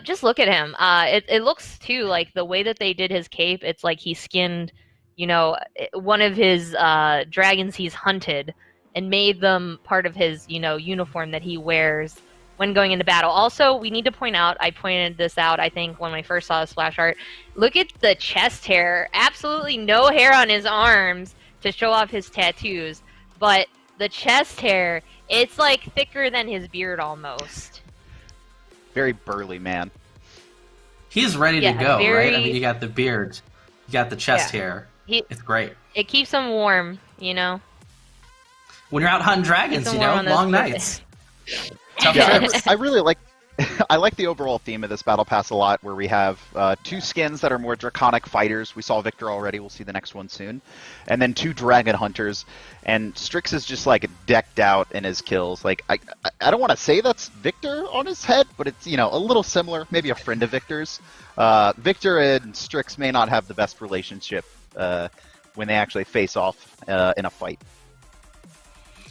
Just look at him. It looks too like the way that they did his cape. It's like he skinned, one of his dragons he's hunted and made them part of his, uniform that he wears when going into battle. Also, we need to point out, I pointed this out, I think, when I first saw the splash art. Look at the chest hair. Absolutely no hair on his arms to show off his tattoos, but the chest hair, it's like thicker than his beard almost. Very burly man. He's ready to go, right? I mean, you got the beard, you got the chest hair. It's great. It keeps him warm, When you're out hunting dragons, long nights. I really like I like the overall theme of this battle pass a lot, where we have 2 skins that are more draconic fighters. We saw Victor already. We'll see the next one soon, and then 2 dragon hunters. And Strix is just like decked out in his kills. Like I don't want to say that's Victor on his head, but it's a little similar. Maybe a friend of Victor's. Victor and Strix may not have the best relationship when they actually face off in a fight.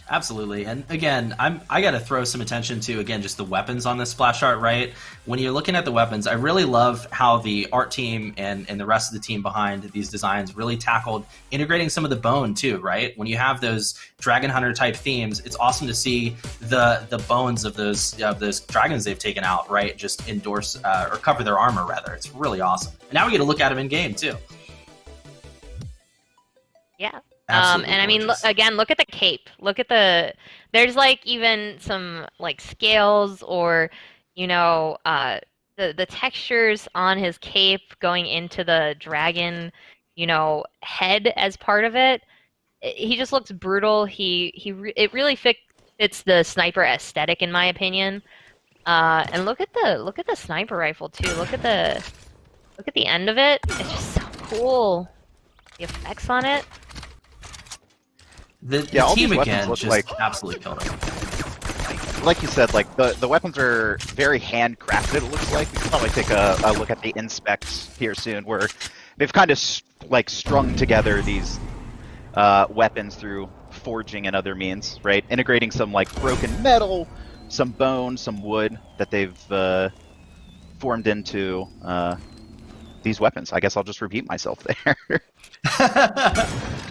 Absolutely. And again, I got to throw some attention to, again, just the weapons on this splash art, right? When you're looking at the weapons, I really love how the art team and the rest of the team behind these designs really tackled integrating some of the bone too, right? When you have those Dragon Hunter type themes, it's awesome to see the bones of those dragons they've taken out, right? Just endorse or cover their armor rather. It's really awesome. And now we get to look at them in game too. Yeah. Absolutely and I mean, gorgeous. again, look at the cape. Look at there's like even some like scales or, the textures on his cape going into the dragon, head as part of it. He just looks brutal. It really fits the sniper aesthetic in my opinion. And look at the sniper rifle too. Look at the end of it. It's just so cool. The effects on it. The all team these weapons again look just like- absolutely killed it. Like you said, like the weapons are very handcrafted. It looks like we can probably take a look at the inspects here soon, where they've kind of strung together these weapons through forging and other means, right? Integrating some like broken metal, some bone, some wood that they've formed into these weapons. I guess I'll just repeat myself there.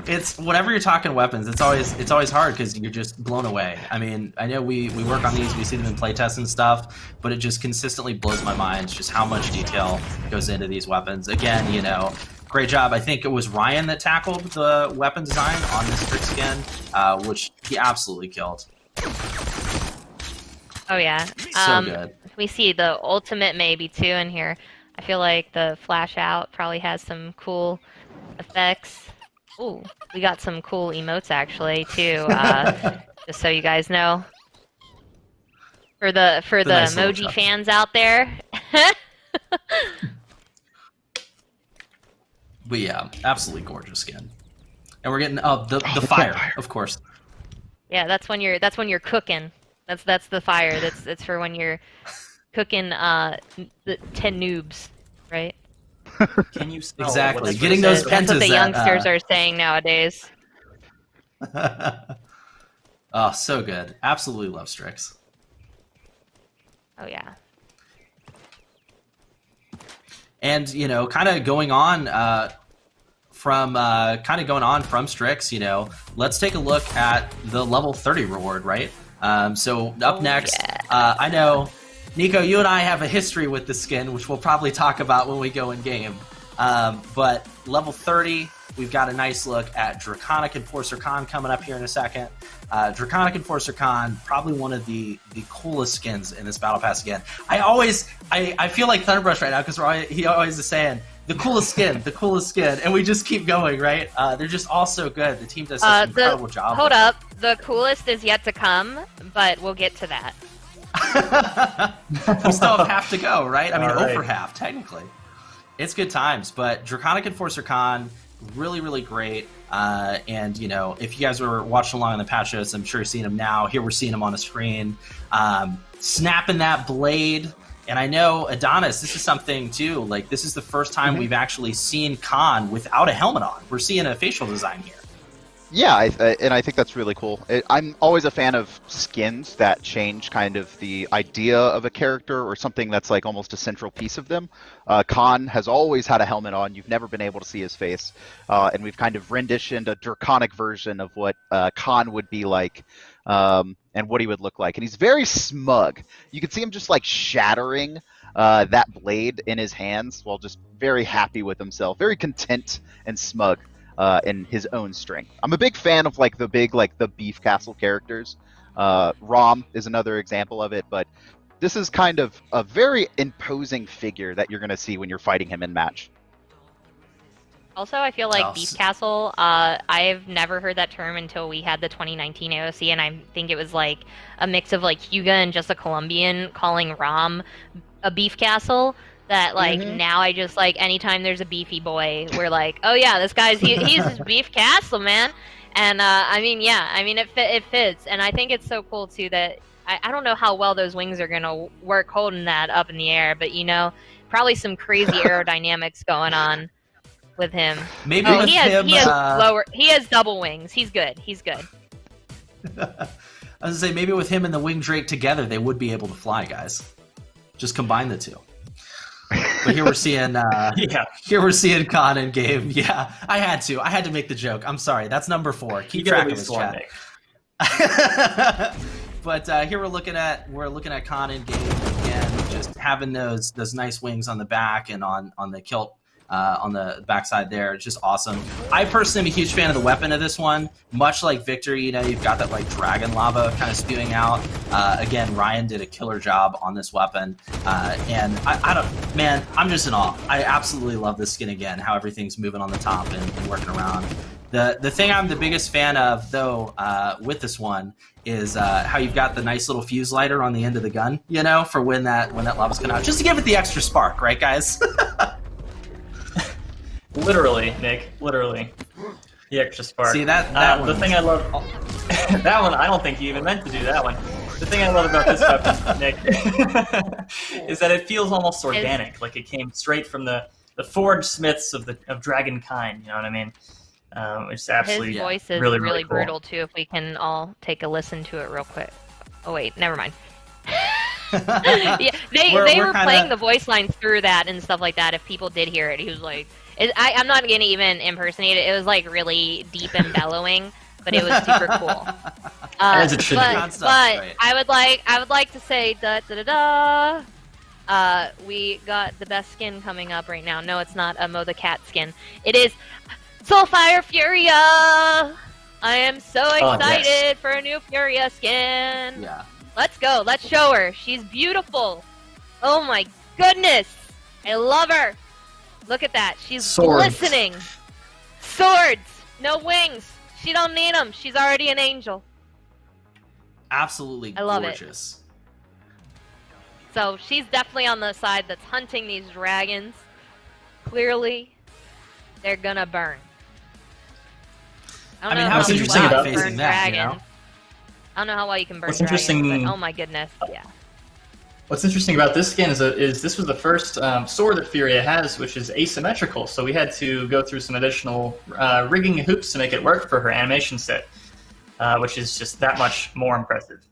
It's whenever you're talking weapons, it's always hard because you're just blown away. I mean, I know we work on these, we see them in playtests and stuff, but it just consistently blows my mind just how much detail goes into these weapons. Again, great job. I think it was Ryan that tackled the weapon design on this trick skin, which he absolutely killed. Oh yeah. So good. We see the ultimate maybe too in here. I feel like the flash out probably has some cool effects. Ooh, we got some cool emotes actually too. Just so you guys know, for the nice little emoji chuck. fans out there. But yeah, absolutely gorgeous skin. And we're getting the fire, of course. Yeah, that's when you're cooking. That's the fire. That's for when you're cooking the 10 noobs, right? Can you smell Exactly. what's Getting said? those That's what the pentas youngsters are saying nowadays. Oh, so good. Absolutely love Strix. Oh yeah. And kind of going on from Strix, let's take a look at the level 30 reward, right? So up next, yeah. I know, Nico, you and I have a history with the skin, which we'll probably talk about when we go in game. But level 30, we've got a nice look at Draconic Enforcer Khan coming up here in a second. Draconic Enforcer Khan, probably one of the coolest skins in this battle pass again. I feel like Thunderbrush right now because he always is saying the coolest skin, and we just keep going, right? They're just all so good. The team does such an incredible job. Hold up, the coolest is yet to come, but we'll get to that. We still have half to go, right? I mean, All right. over half, technically. It's good times, but Draconic Enforcer Khan, really, really great. And, if you guys were watching along on the patch notes, I'm sure you're seeing him now. Here we're seeing him on the screen. Snapping that blade. And I know, Adonis, this is something, too. Like, this is the first time we've actually seen Khan without a helmet on. We're seeing a facial design here. Yeah, and I think that's really cool. I'm always a fan of skins that change kind of the idea of a character or something that's like almost a central piece of them. Khan has always had a helmet on. You've never been able to see his face. And we've kind of renditioned a draconic version of what Khan would be like and what he would look like. And he's very smug. You can see him just like shattering that blade in his hands while just very happy with himself, very content and smug. In his own strength. I'm a big fan of like the beef castle characters. Rom is another example of it, but this is kind of a very imposing figure that you're going to see when you're fighting him in match. Also, I feel like Oh, Beef Castle, I've never heard that term until we had the 2019 AOC, and I think it was like a mix of like Hugo and just a Colombian calling Rom a Beef Castle. That like now I just like anytime there's a beefy boy, we're like, oh yeah, this guy's he's Beef Castle, man. And I mean, yeah, I mean it fits, and I think it's so cool too that I don't know how well those wings are gonna work holding that up in the air, but you know, probably some crazy aerodynamics going on with him. Maybe Oh, with he has him, he has double wings. He's good. He's good. I was gonna say maybe with him and the wing drake together, they would be able to fly, guys. Just combine the two. But here we're seeing, here we're seeing Khan and Gabe. Yeah, I had to make the joke. I'm sorry. That's number 4. Keep track of this, chat. But here we're looking at Khan and Gabe again, just having those nice wings on the back and on the kilt. On the backside there, just awesome. I personally am a huge fan of the weapon of this one. Much like Victory, you know, you've got that like dragon lava kind of spewing out. Again, Ryan did a killer job on this weapon, and I don't, man, I'm just in awe. I absolutely love this skin again. How everything's moving on the top and working around. The thing I'm the biggest fan of though with this one is how you've got the nice little fuse lighter on the end of the gun, you know, for when that lava's coming out, just to give it the extra spark, right, guys? Literally, Nick. Literally. The extra spark. See, that the thing I love... that one, I don't think you even meant to do that one. The thing I love about this weapon, Nick, is that it feels almost organic. Like it came straight from the forged smiths of dragon kind, you know what I mean? It's absolutely His voice is really cool. Brutal, too, if we can all take a listen to it real quick. Oh, wait, never mind. Yeah, they were playing the voice lines through that and stuff like that. If people did hear it, he was like... I'm not going to even impersonate it. It was like really deep and bellowing, but it was super cool. As it should be. But I would like to say we got the best skin coming up right now. No, it's not a Mo the Cat skin. It is Soulfire Furia. I am so excited for a new Furia skin. Yeah. Let's go. Let's show her. She's beautiful. Oh my goodness. I love her. Look at that. She's glistening. Swords. No wings. She don't need them. She's already an angel. Absolutely gorgeous. So she's definitely on the side that's hunting these dragons. Clearly, they're gonna burn. I don't know how's how interesting well about you can burn facing that, you dragons. know? I don't know how well you can burn What's dragons, interesting- but oh my goodness, yeah. What's interesting about this skin is this was the first sword that Furia has, which is asymmetrical. So we had to go through some additional rigging hoops to make it work for her animation set, which is just that much more impressive.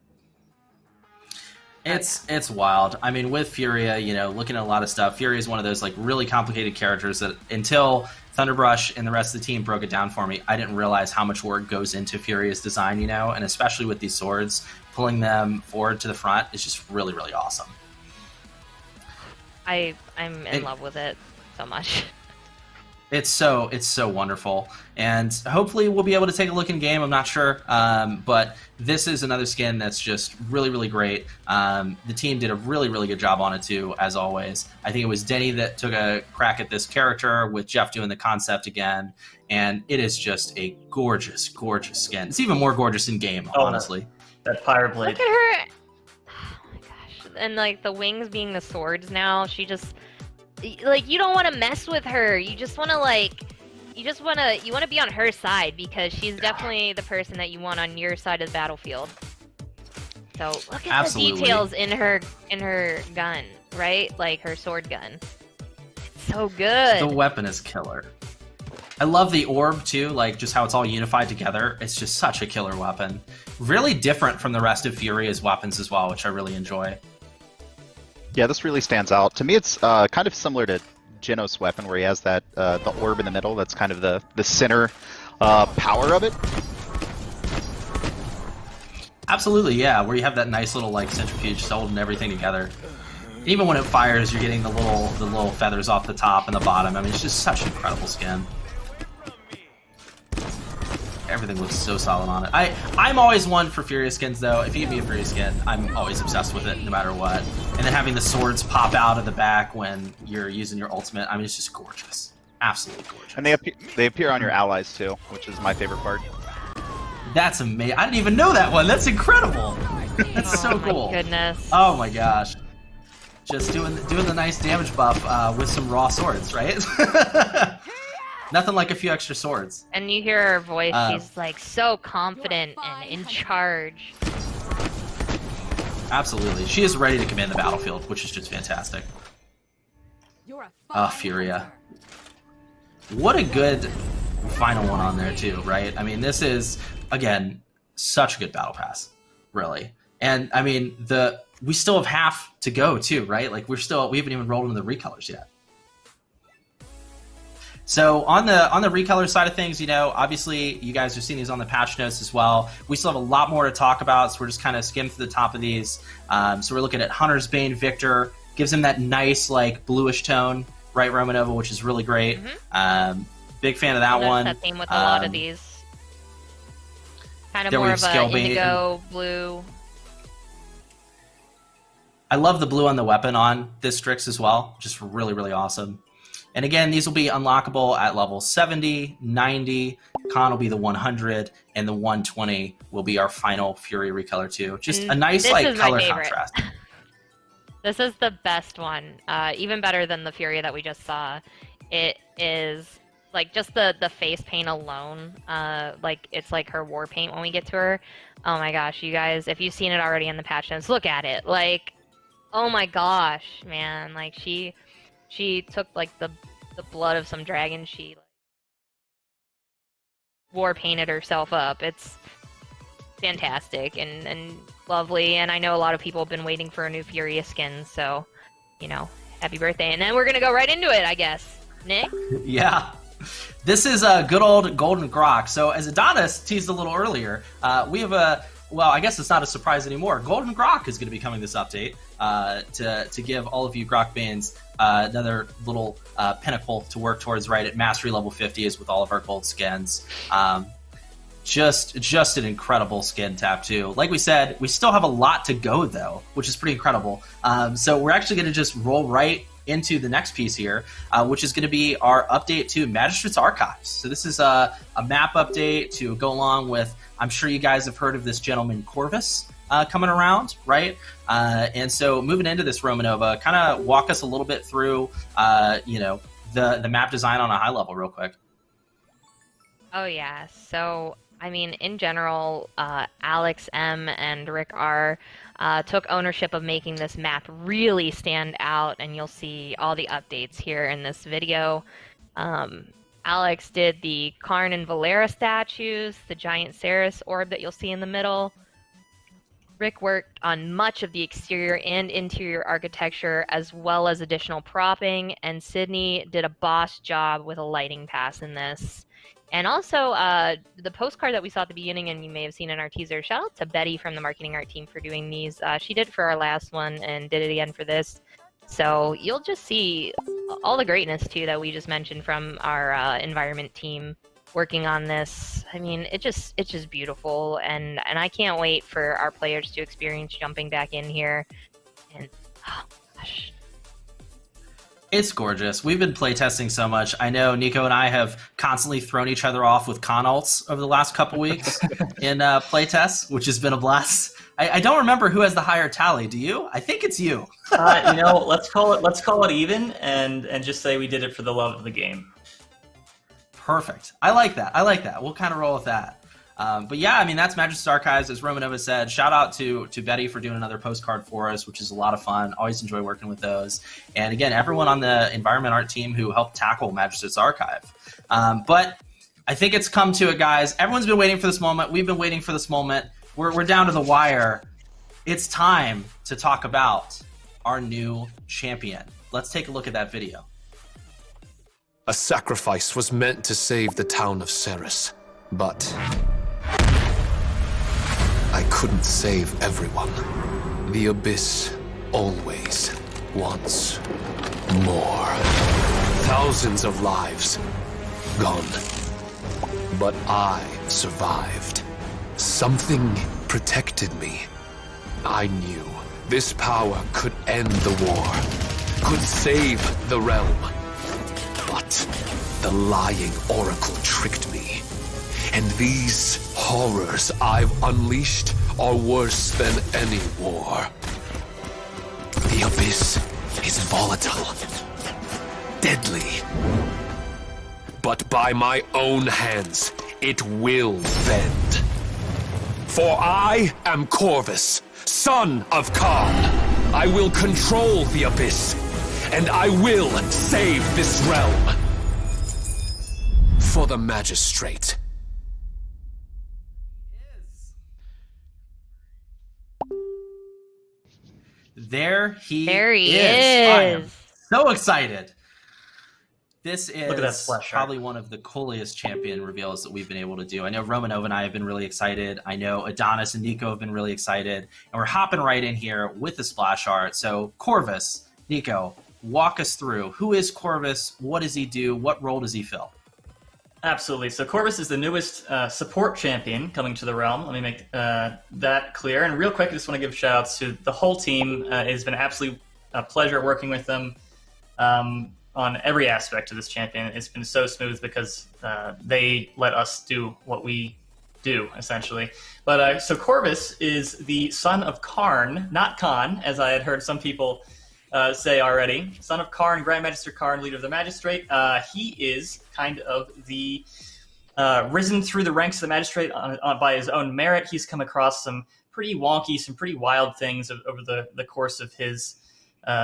It's wild. I mean, with Furia, you know, looking at a lot of stuff, Furia is one of those like really complicated characters that until Thunderbrush and the rest of the team broke it down for me, I didn't realize how much work goes into Furia's design, you know, and especially with these swords, pulling them forward to the front is just really, really awesome. I'm in love with it so much. It's so wonderful, and hopefully we'll be able to take a look in game. I'm not sure, but this is another skin that's just really, really great. The team did a really, really good job on it too, as always. I think it was Denny that took a crack at this character, with Jeff doing the concept again, and it is just a gorgeous, gorgeous skin. It's even more gorgeous in game, honestly. That Pyre-Blade. Look at her. Oh my gosh! And like the wings being the swords now, she just. Like, you don't want to mess with her. You just want to, like, you want to be on her side, because she's definitely the person that you want on your side of the battlefield. So look at the details in her gun, right? Like her sword gun. It's so good. The weapon is killer. I love the orb too, like just how it's all unified together. It's just such a killer weapon. Really different from the rest of Furia's weapons as well, which I really enjoy. Yeah, this really stands out. To me, it's kind of similar to Genos' weapon, where he has that the orb in the middle. That's kind of the center power of it. Absolutely, yeah. Where you have that nice little like centrifuge holding everything together. Even when it fires, you're getting the little feathers off the top and the bottom. I mean, it's just such incredible skin. Everything looks so solid on it. I'm always one for Furia skins, though. If you give me a Furia skin, I'm always obsessed with it, no matter what. And then having the swords pop out of the back when you're using your ultimate, I mean, it's just gorgeous. Absolutely gorgeous. And they appear on your allies too, which is my favorite part. That's amazing. I didn't even know that one. That's incredible. That's so cool. Oh my goodness. Oh my gosh. Just doing the nice damage buff with some raw swords, right? Nothing like a few extra swords. And you hear her voice, she's like so confident and in charge. Absolutely. She is ready to command the battlefield, which is just fantastic. Furia. What a good final one on there too, right? I mean, this is, again, such a good battle pass, really. And I mean, we still have half to go too, right? Like we haven't even rolled into the recolors yet. So on the recolor side of things, you know, obviously you guys have seen these on the patch notes as well. We still have a lot more to talk about, so we're just kind of skimming through the top of these. So we're looking at Hunter's Bane Victor, gives him that nice like bluish tone, right, Romanova, which is really great. Big fan of that one. That theme with a lot of these. Kind of more of a indigo blue. I love the blue on the weapon on this Strix as well. Just really, really awesome. And again, these will be unlockable at level 70, 90, Con will be the 100, and the 120 will be our final Fury recolor too. Just a nice like color contrast. This is the best one, even better than the Fury that we just saw. It is like just the face paint alone, like it's like her war paint when we get to her. Oh my gosh, you guys, if you've seen it already in the patch notes, look at it. Like, oh my gosh, man, like she took like the blood of some dragon, she like, war painted herself up. It's fantastic and lovely, and I know a lot of people have been waiting for a new Furious skin, so, you know, happy birthday. And then we're gonna go right into it, I guess. Nick? Yeah. This is a good old Golden Grok. So as Adonis teased a little earlier, we have well, I guess it's not a surprise anymore. Golden Grok is going to be coming this update to give all of you Grok Banes another little pinnacle to work towards, right, at Mastery level 50 is with all of our gold skins. Just an incredible skin tap too. Like we said, we still have a lot to go though, which is pretty incredible. So we're actually going to just roll right into the next piece here, which is going to be our update to Magistrate's Archives. So this is a map update to go along with, I'm sure you guys have heard of this gentleman Corvus coming around, right? And so moving into this, Romanova, kind of walk us a little bit through, you know, the map design on a high level real quick. Oh yeah, so I mean, in general, Alex M and Rick R took ownership of making this map really stand out, and you'll see all the updates here in this video. Alex did the Karn and Valera statues, the giant Ceres orb that you'll see in the middle. Rick worked on much of the exterior and interior architecture, as well as additional propping, and Sydney did a boss job with a lighting pass in this. And also, the postcard that we saw at the beginning, and you may have seen in our teaser, shout out to Betty from the marketing art team for doing these. She did it for our last one and did it again for this. So you'll just see all the greatness, too, that we just mentioned from our environment team working on this. I mean, it's just beautiful, and I can't wait for our players to experience jumping back in here. And, oh, gosh. It's gorgeous. We've been playtesting so much. I know Nico and I have constantly thrown each other off with con alts over the last couple weeks in playtests, which has been a blast. I don't remember who has the higher tally. Do you? I think it's you. You know, let's call it even, and just say we did it for the love of the game. Perfect. I like that. We'll kind of roll with that. But yeah, I mean, that's Magistrate's Archives, as Romanova said. Shout out to Betty for doing another postcard for us, which is a lot of fun. Always enjoy working with those. And again, everyone on the environment art team who helped tackle Magistrate's Archive. But I think it's come to it, guys. Everyone's been waiting for this moment. We've been waiting for this moment. We're down to the wire. It's time to talk about our new champion. Let's take a look at that video. A sacrifice was meant to save the town of Ceres, but I couldn't save everyone. The Abyss always wants more. Thousands of lives gone. But I survived. Something protected me. I knew this power could end the war, could save the realm. But The lying oracle tricked me. And these horrors I've unleashed are worse than any war. The abyss is volatile, deadly. But by my own hands, it will bend. For I am Corvus, son of Khan. I will control the abyss, and I will save this realm. For the magistrate. There he is. I am so excited. This Look at that is splash art. probably one of the coolest champion reveals that we've been able to do. I know Romanov and I have been really excited. I know Adonis and Nico have been really excited. And we're hopping right in here with the splash art. So Corvus, Nico, walk us through. Who is Corvus? What does he do? What role does he fill? Absolutely. So Corvus is the newest support champion coming to the realm. Let me make that clear. And real quick, I just want to give shout-outs to the whole team. It's been absolutely a pleasure working with them on every aspect of this champion. It's been so smooth because they let us do what we do, essentially. But so Corvus is the son of Karn, not Khan, as I had heard some people say already. Son of Karn, Grand Magister Karn, leader of the Magistrate. He is kind of the risen through the ranks of the Magistrate by his own merit. He's come across some pretty wonky, some pretty wild things over the course of his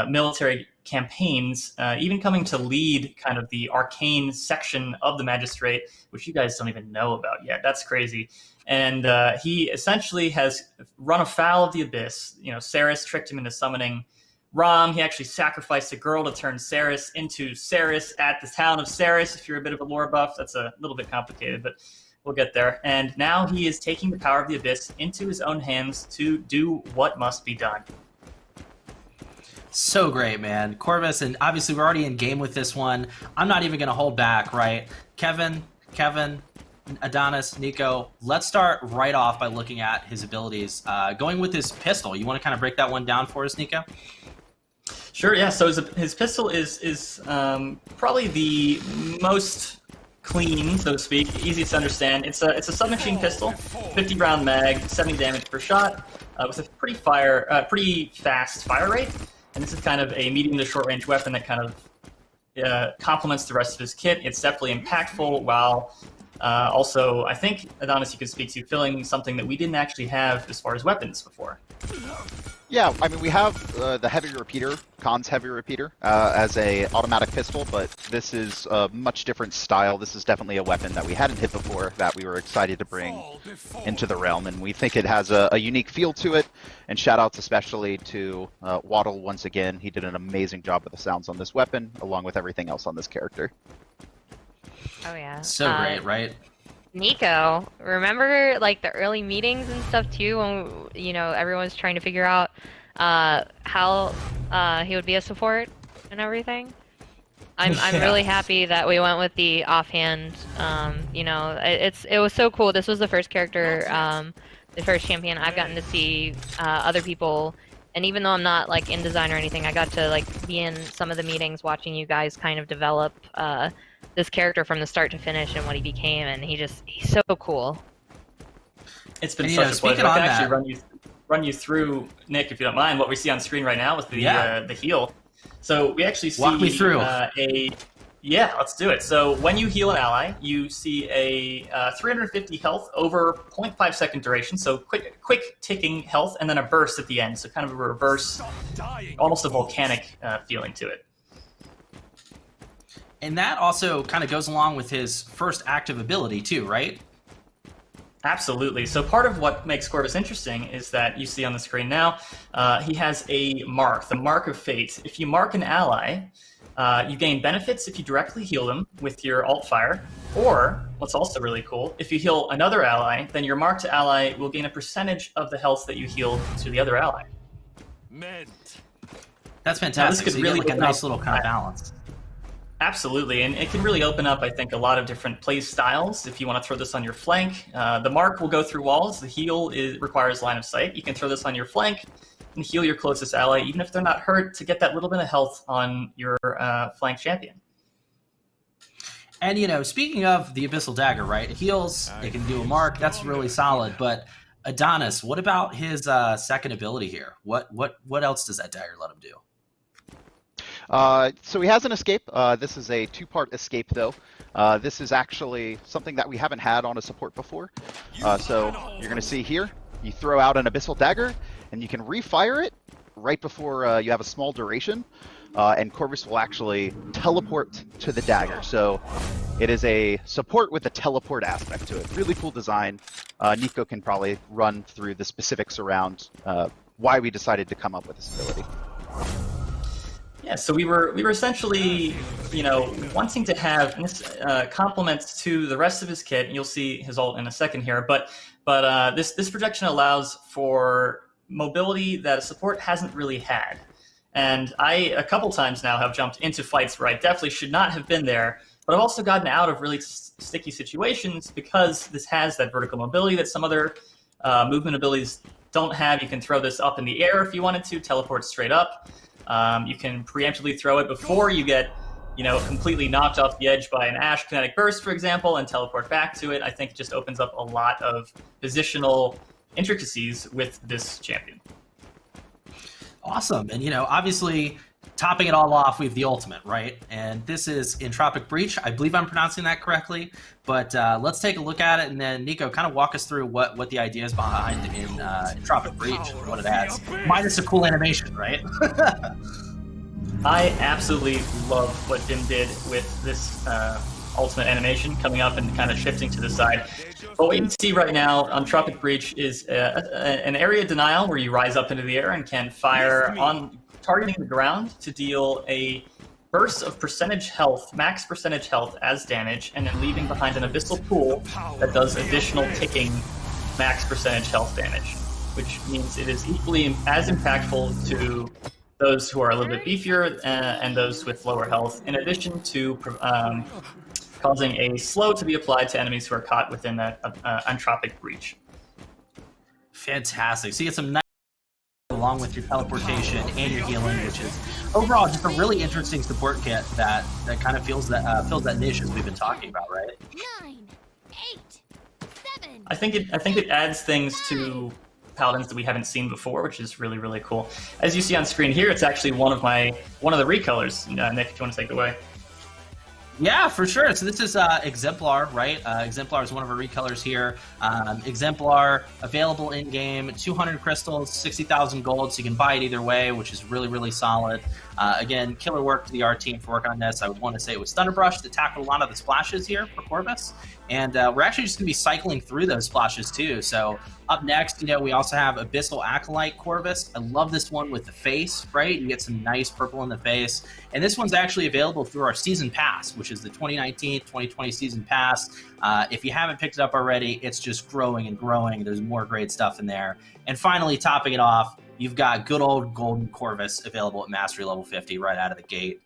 military campaigns, even coming to lead kind of the arcane section of the Magistrate, which you guys don't even know about yet. That's crazy. And he essentially has run afoul of the Abyss. You know, Ceres tricked him into summoning Rom. He actually sacrificed a girl to turn Ceres into Ceres at the town of Ceres. If you're a bit of a lore buff, that's a little bit complicated, but we'll get there. And now he is taking the power of the Abyss into his own hands to do what must be done. So great, man. Corvus, and obviously we're already in game with this one. I'm not even going to hold back, right? Kevin, Adonis, Nico, let's start right off by looking at his abilities. Going with his pistol, you want to kind of break that one down for us, Nico? Sure, yeah. So his pistol is probably the most clean, so to speak, easiest to understand. It's a submachine pistol, 50 round mag, 70 damage per shot, with a pretty fast fire rate. And this is kind of a medium to short range weapon that kind of complements the rest of his kit. It's definitely impactful, while also, I think, Adonis, you could speak to filling something that we didn't actually have as far as weapons before. Yeah, I mean, we have the heavy repeater, Khan's heavy repeater, as a automatic pistol, but this is a much different style. This is definitely a weapon that we hadn't hit before that we were excited to bring into the realm, and we think it has a unique feel to it. And shout-outs especially to Waddle once again. He did an amazing job with the sounds on this weapon, along with everything else on this character. Oh yeah. So great, right? Nico, remember like the early meetings and stuff too, when everyone's trying to figure out how he would be a support and everything. I'm really happy that we went with the offhand. It was so cool. This was the first character, the first champion I've gotten to see other people. And even though I'm not like in design or anything, I got to like be in some of the meetings watching you guys kind of develop this character from the start to finish and what he became, and he's so cool. It's been such a pleasure. I can actually run you through, Nick, if you don't mind, what we see on screen right now with the heal. So we actually see walk me through. Yeah, let's do it. So when you heal an ally, you see a 350 health over 0.5 second duration, so quick ticking health, and then a burst at the end, so kind of a reverse, almost a volcanic feeling to it. And that also kind of goes along with his first active ability too, right? Absolutely. So part of what makes Corvus interesting is that you see on the screen now, he has a mark, the Mark of Fate. If you mark an ally, you gain benefits if you directly heal them with your alt fire, or, what's also really cool, if you heal another ally, then your marked ally will gain a percentage of the health that you healed to the other ally. That's fantastic. This could so really get like a nice little kind of balance. Absolutely, and it can really open up, I think, a lot of different play styles if you want to throw this on your flank. The mark will go through walls. The heal requires line of sight. You can throw this on your flank and heal your closest ally, even if they're not hurt, to get that little bit of health on your flank champion. And speaking of the Abyssal Dagger, right? It heals, it can do a mark, that's really solid. But Adonis, what about his second ability here? What else does that dagger let him do? So he has an escape. This is a 2-part escape, though. This is actually something that we haven't had on a support before. So you're going to see here, you throw out an Abyssal Dagger, and you can refire it right before you have a small duration, and Corvus will actually teleport to the dagger. So it is a support with a teleport aspect to it. Really cool design. Nico can probably run through the specifics around why we decided to come up with this ability. Yeah, so we were essentially, wanting to have this complements to the rest of his kit. You'll see his ult in a second here, but this projection allows for mobility that a support hasn't really had. And I, a couple times now, have jumped into fights where I definitely should not have been there, but I've also gotten out of really sticky situations because this has that vertical mobility that some other movement abilities don't have. You can throw this up in the air if you wanted to, teleport straight up. You can preemptively throw it before you get, completely knocked off the edge by an Ashe Kinetic Burst, for example, and teleport back to it. I think it just opens up a lot of positional intricacies with this champion. Awesome. And, obviously, topping it all off, we have the ultimate, right? And this is Entropic Breach. I believe I'm pronouncing that correctly. But let's take a look at it, and then, Nico, kind of walk us through what the idea is behind Entropic Breach and what it adds. Minus a cool animation, right? I absolutely love what Dim did with this ultimate animation coming up and kind of shifting to the side. But what you can see right now on Entropic Breach is an area denial where you rise up into the air and can fire on targeting the ground to deal a burst of percentage health, max percentage health as damage, and then leaving behind an abyssal pool that does additional ticking max percentage health damage, which means it is equally as impactful to those who are a little bit beefier and those with lower health, in addition to causing a slow to be applied to enemies who are caught within that Entropic Breach. Fantastic. So you get some nice along with your teleportation and your healing, which is overall just a really interesting support kit that kind of fills that niche as we've been talking about, right? 9, 8, 7. I think it adds things to Paladins that we haven't seen before, which is really, really cool. As you see on screen here, it's actually one of the recolors. Nick, if you want to take it away. Yeah, for sure. So this is Exemplar, right? Exemplar is one of our recolors here. Exemplar, available in-game, 200 crystals, 60,000 gold, so you can buy it either way, which is really, really solid. Again, killer work to the art team for working on this. I would want to say it was Thunderbrush that tackled a lot of the splashes here for Corvus. And we're actually just going to be cycling through those splashes too. So up next, we also have Abyssal Acolyte Corvus. I love this one with the face, right? You get some nice purple in the face. And this one's actually available through our Season Pass, which is the 2019-2020 Season Pass. If you haven't picked it up already, it's just growing and growing. There's more great stuff in there. And finally, topping it off, you've got good old Golden Corvus available at Mastery Level 50 right out of the gate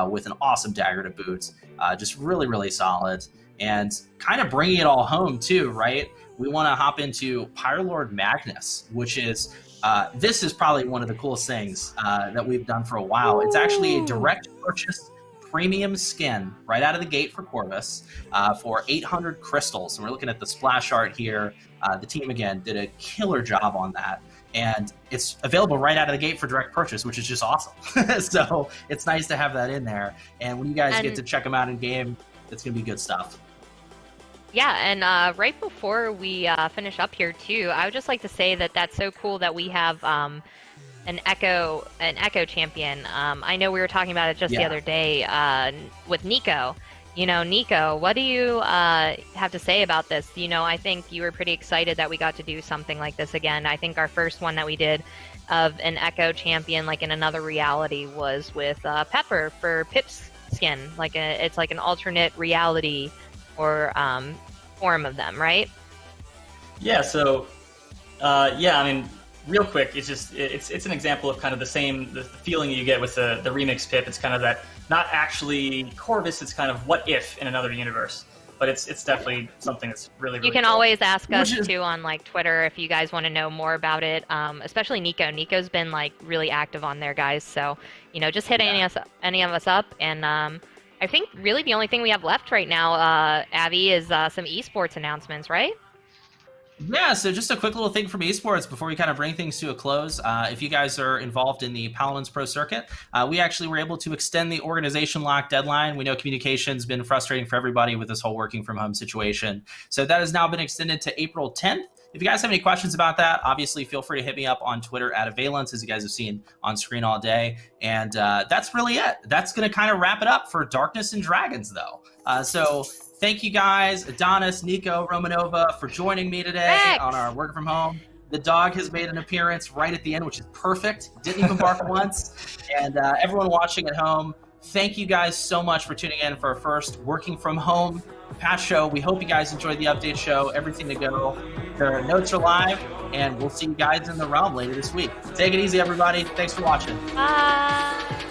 with an awesome dagger to boot. Just really, really solid. And kind of bringing it all home too, right? We want to hop into Pyre-Lord Magnus, which is, this is probably one of the coolest things that we've done for a while. It's actually a direct purchase premium skin right out of the gate for Corvus for 800 crystals. And we're looking at the splash art here. The team, again, did a killer job on that. And it's available right out of the gate for direct purchase, which is just awesome. So it's nice to have that in there. And when you guys get to check them out in game, it's going to be good stuff. Yeah, and right before we finish up here too, I would just like to say that that's so cool that we have an Echo champion. I know we were talking about it just the other day with Nico. Nico, what do you have to say about this? I think you were pretty excited that we got to do something like this again. I think our first one that we did of an Echo champion, like in another reality, was with Pepper for Pip's skin. It's like an alternate reality or form of them, right? Yeah. So, real quick, it's an example of kind of the feeling you get with the remix Pip. It's kind of that, not actually Corvus. It's kind of what if in another universe. But it's definitely something that's really, really You can cool. always ask us too on Twitter if you guys want to know more about it. Especially Nico. Nico's been really active on there, guys. So just hit any of us up, and I think really the only thing we have left right now, Abby, is some esports announcements, right? Yeah, so just a quick little thing from esports before we kind of bring things to a close. If you guys are involved in the Paladins Pro Circuit, we actually were able to extend the organization lock deadline. We know communication's been frustrating for everybody with this whole working from home situation. So that has now been extended to April 10th. If you guys have any questions about that, obviously feel free to hit me up on Twitter at Avalence, as you guys have seen on screen all day. And that's really it. That's going to kind of wrap it up for Darkness and Dragons, though. So thank you guys, Adonis, Nico, Romanova, for joining me today on our work from home. The dog has made an appearance right at the end, which is perfect. Didn't even bark once. And everyone watching at home, thank you guys so much for tuning in for our first working from home patch show. We hope you guys enjoyed the update show, everything to go. The notes are live, and we'll see you guys in the realm later this week. Take it easy, everybody. Thanks for watching. Bye.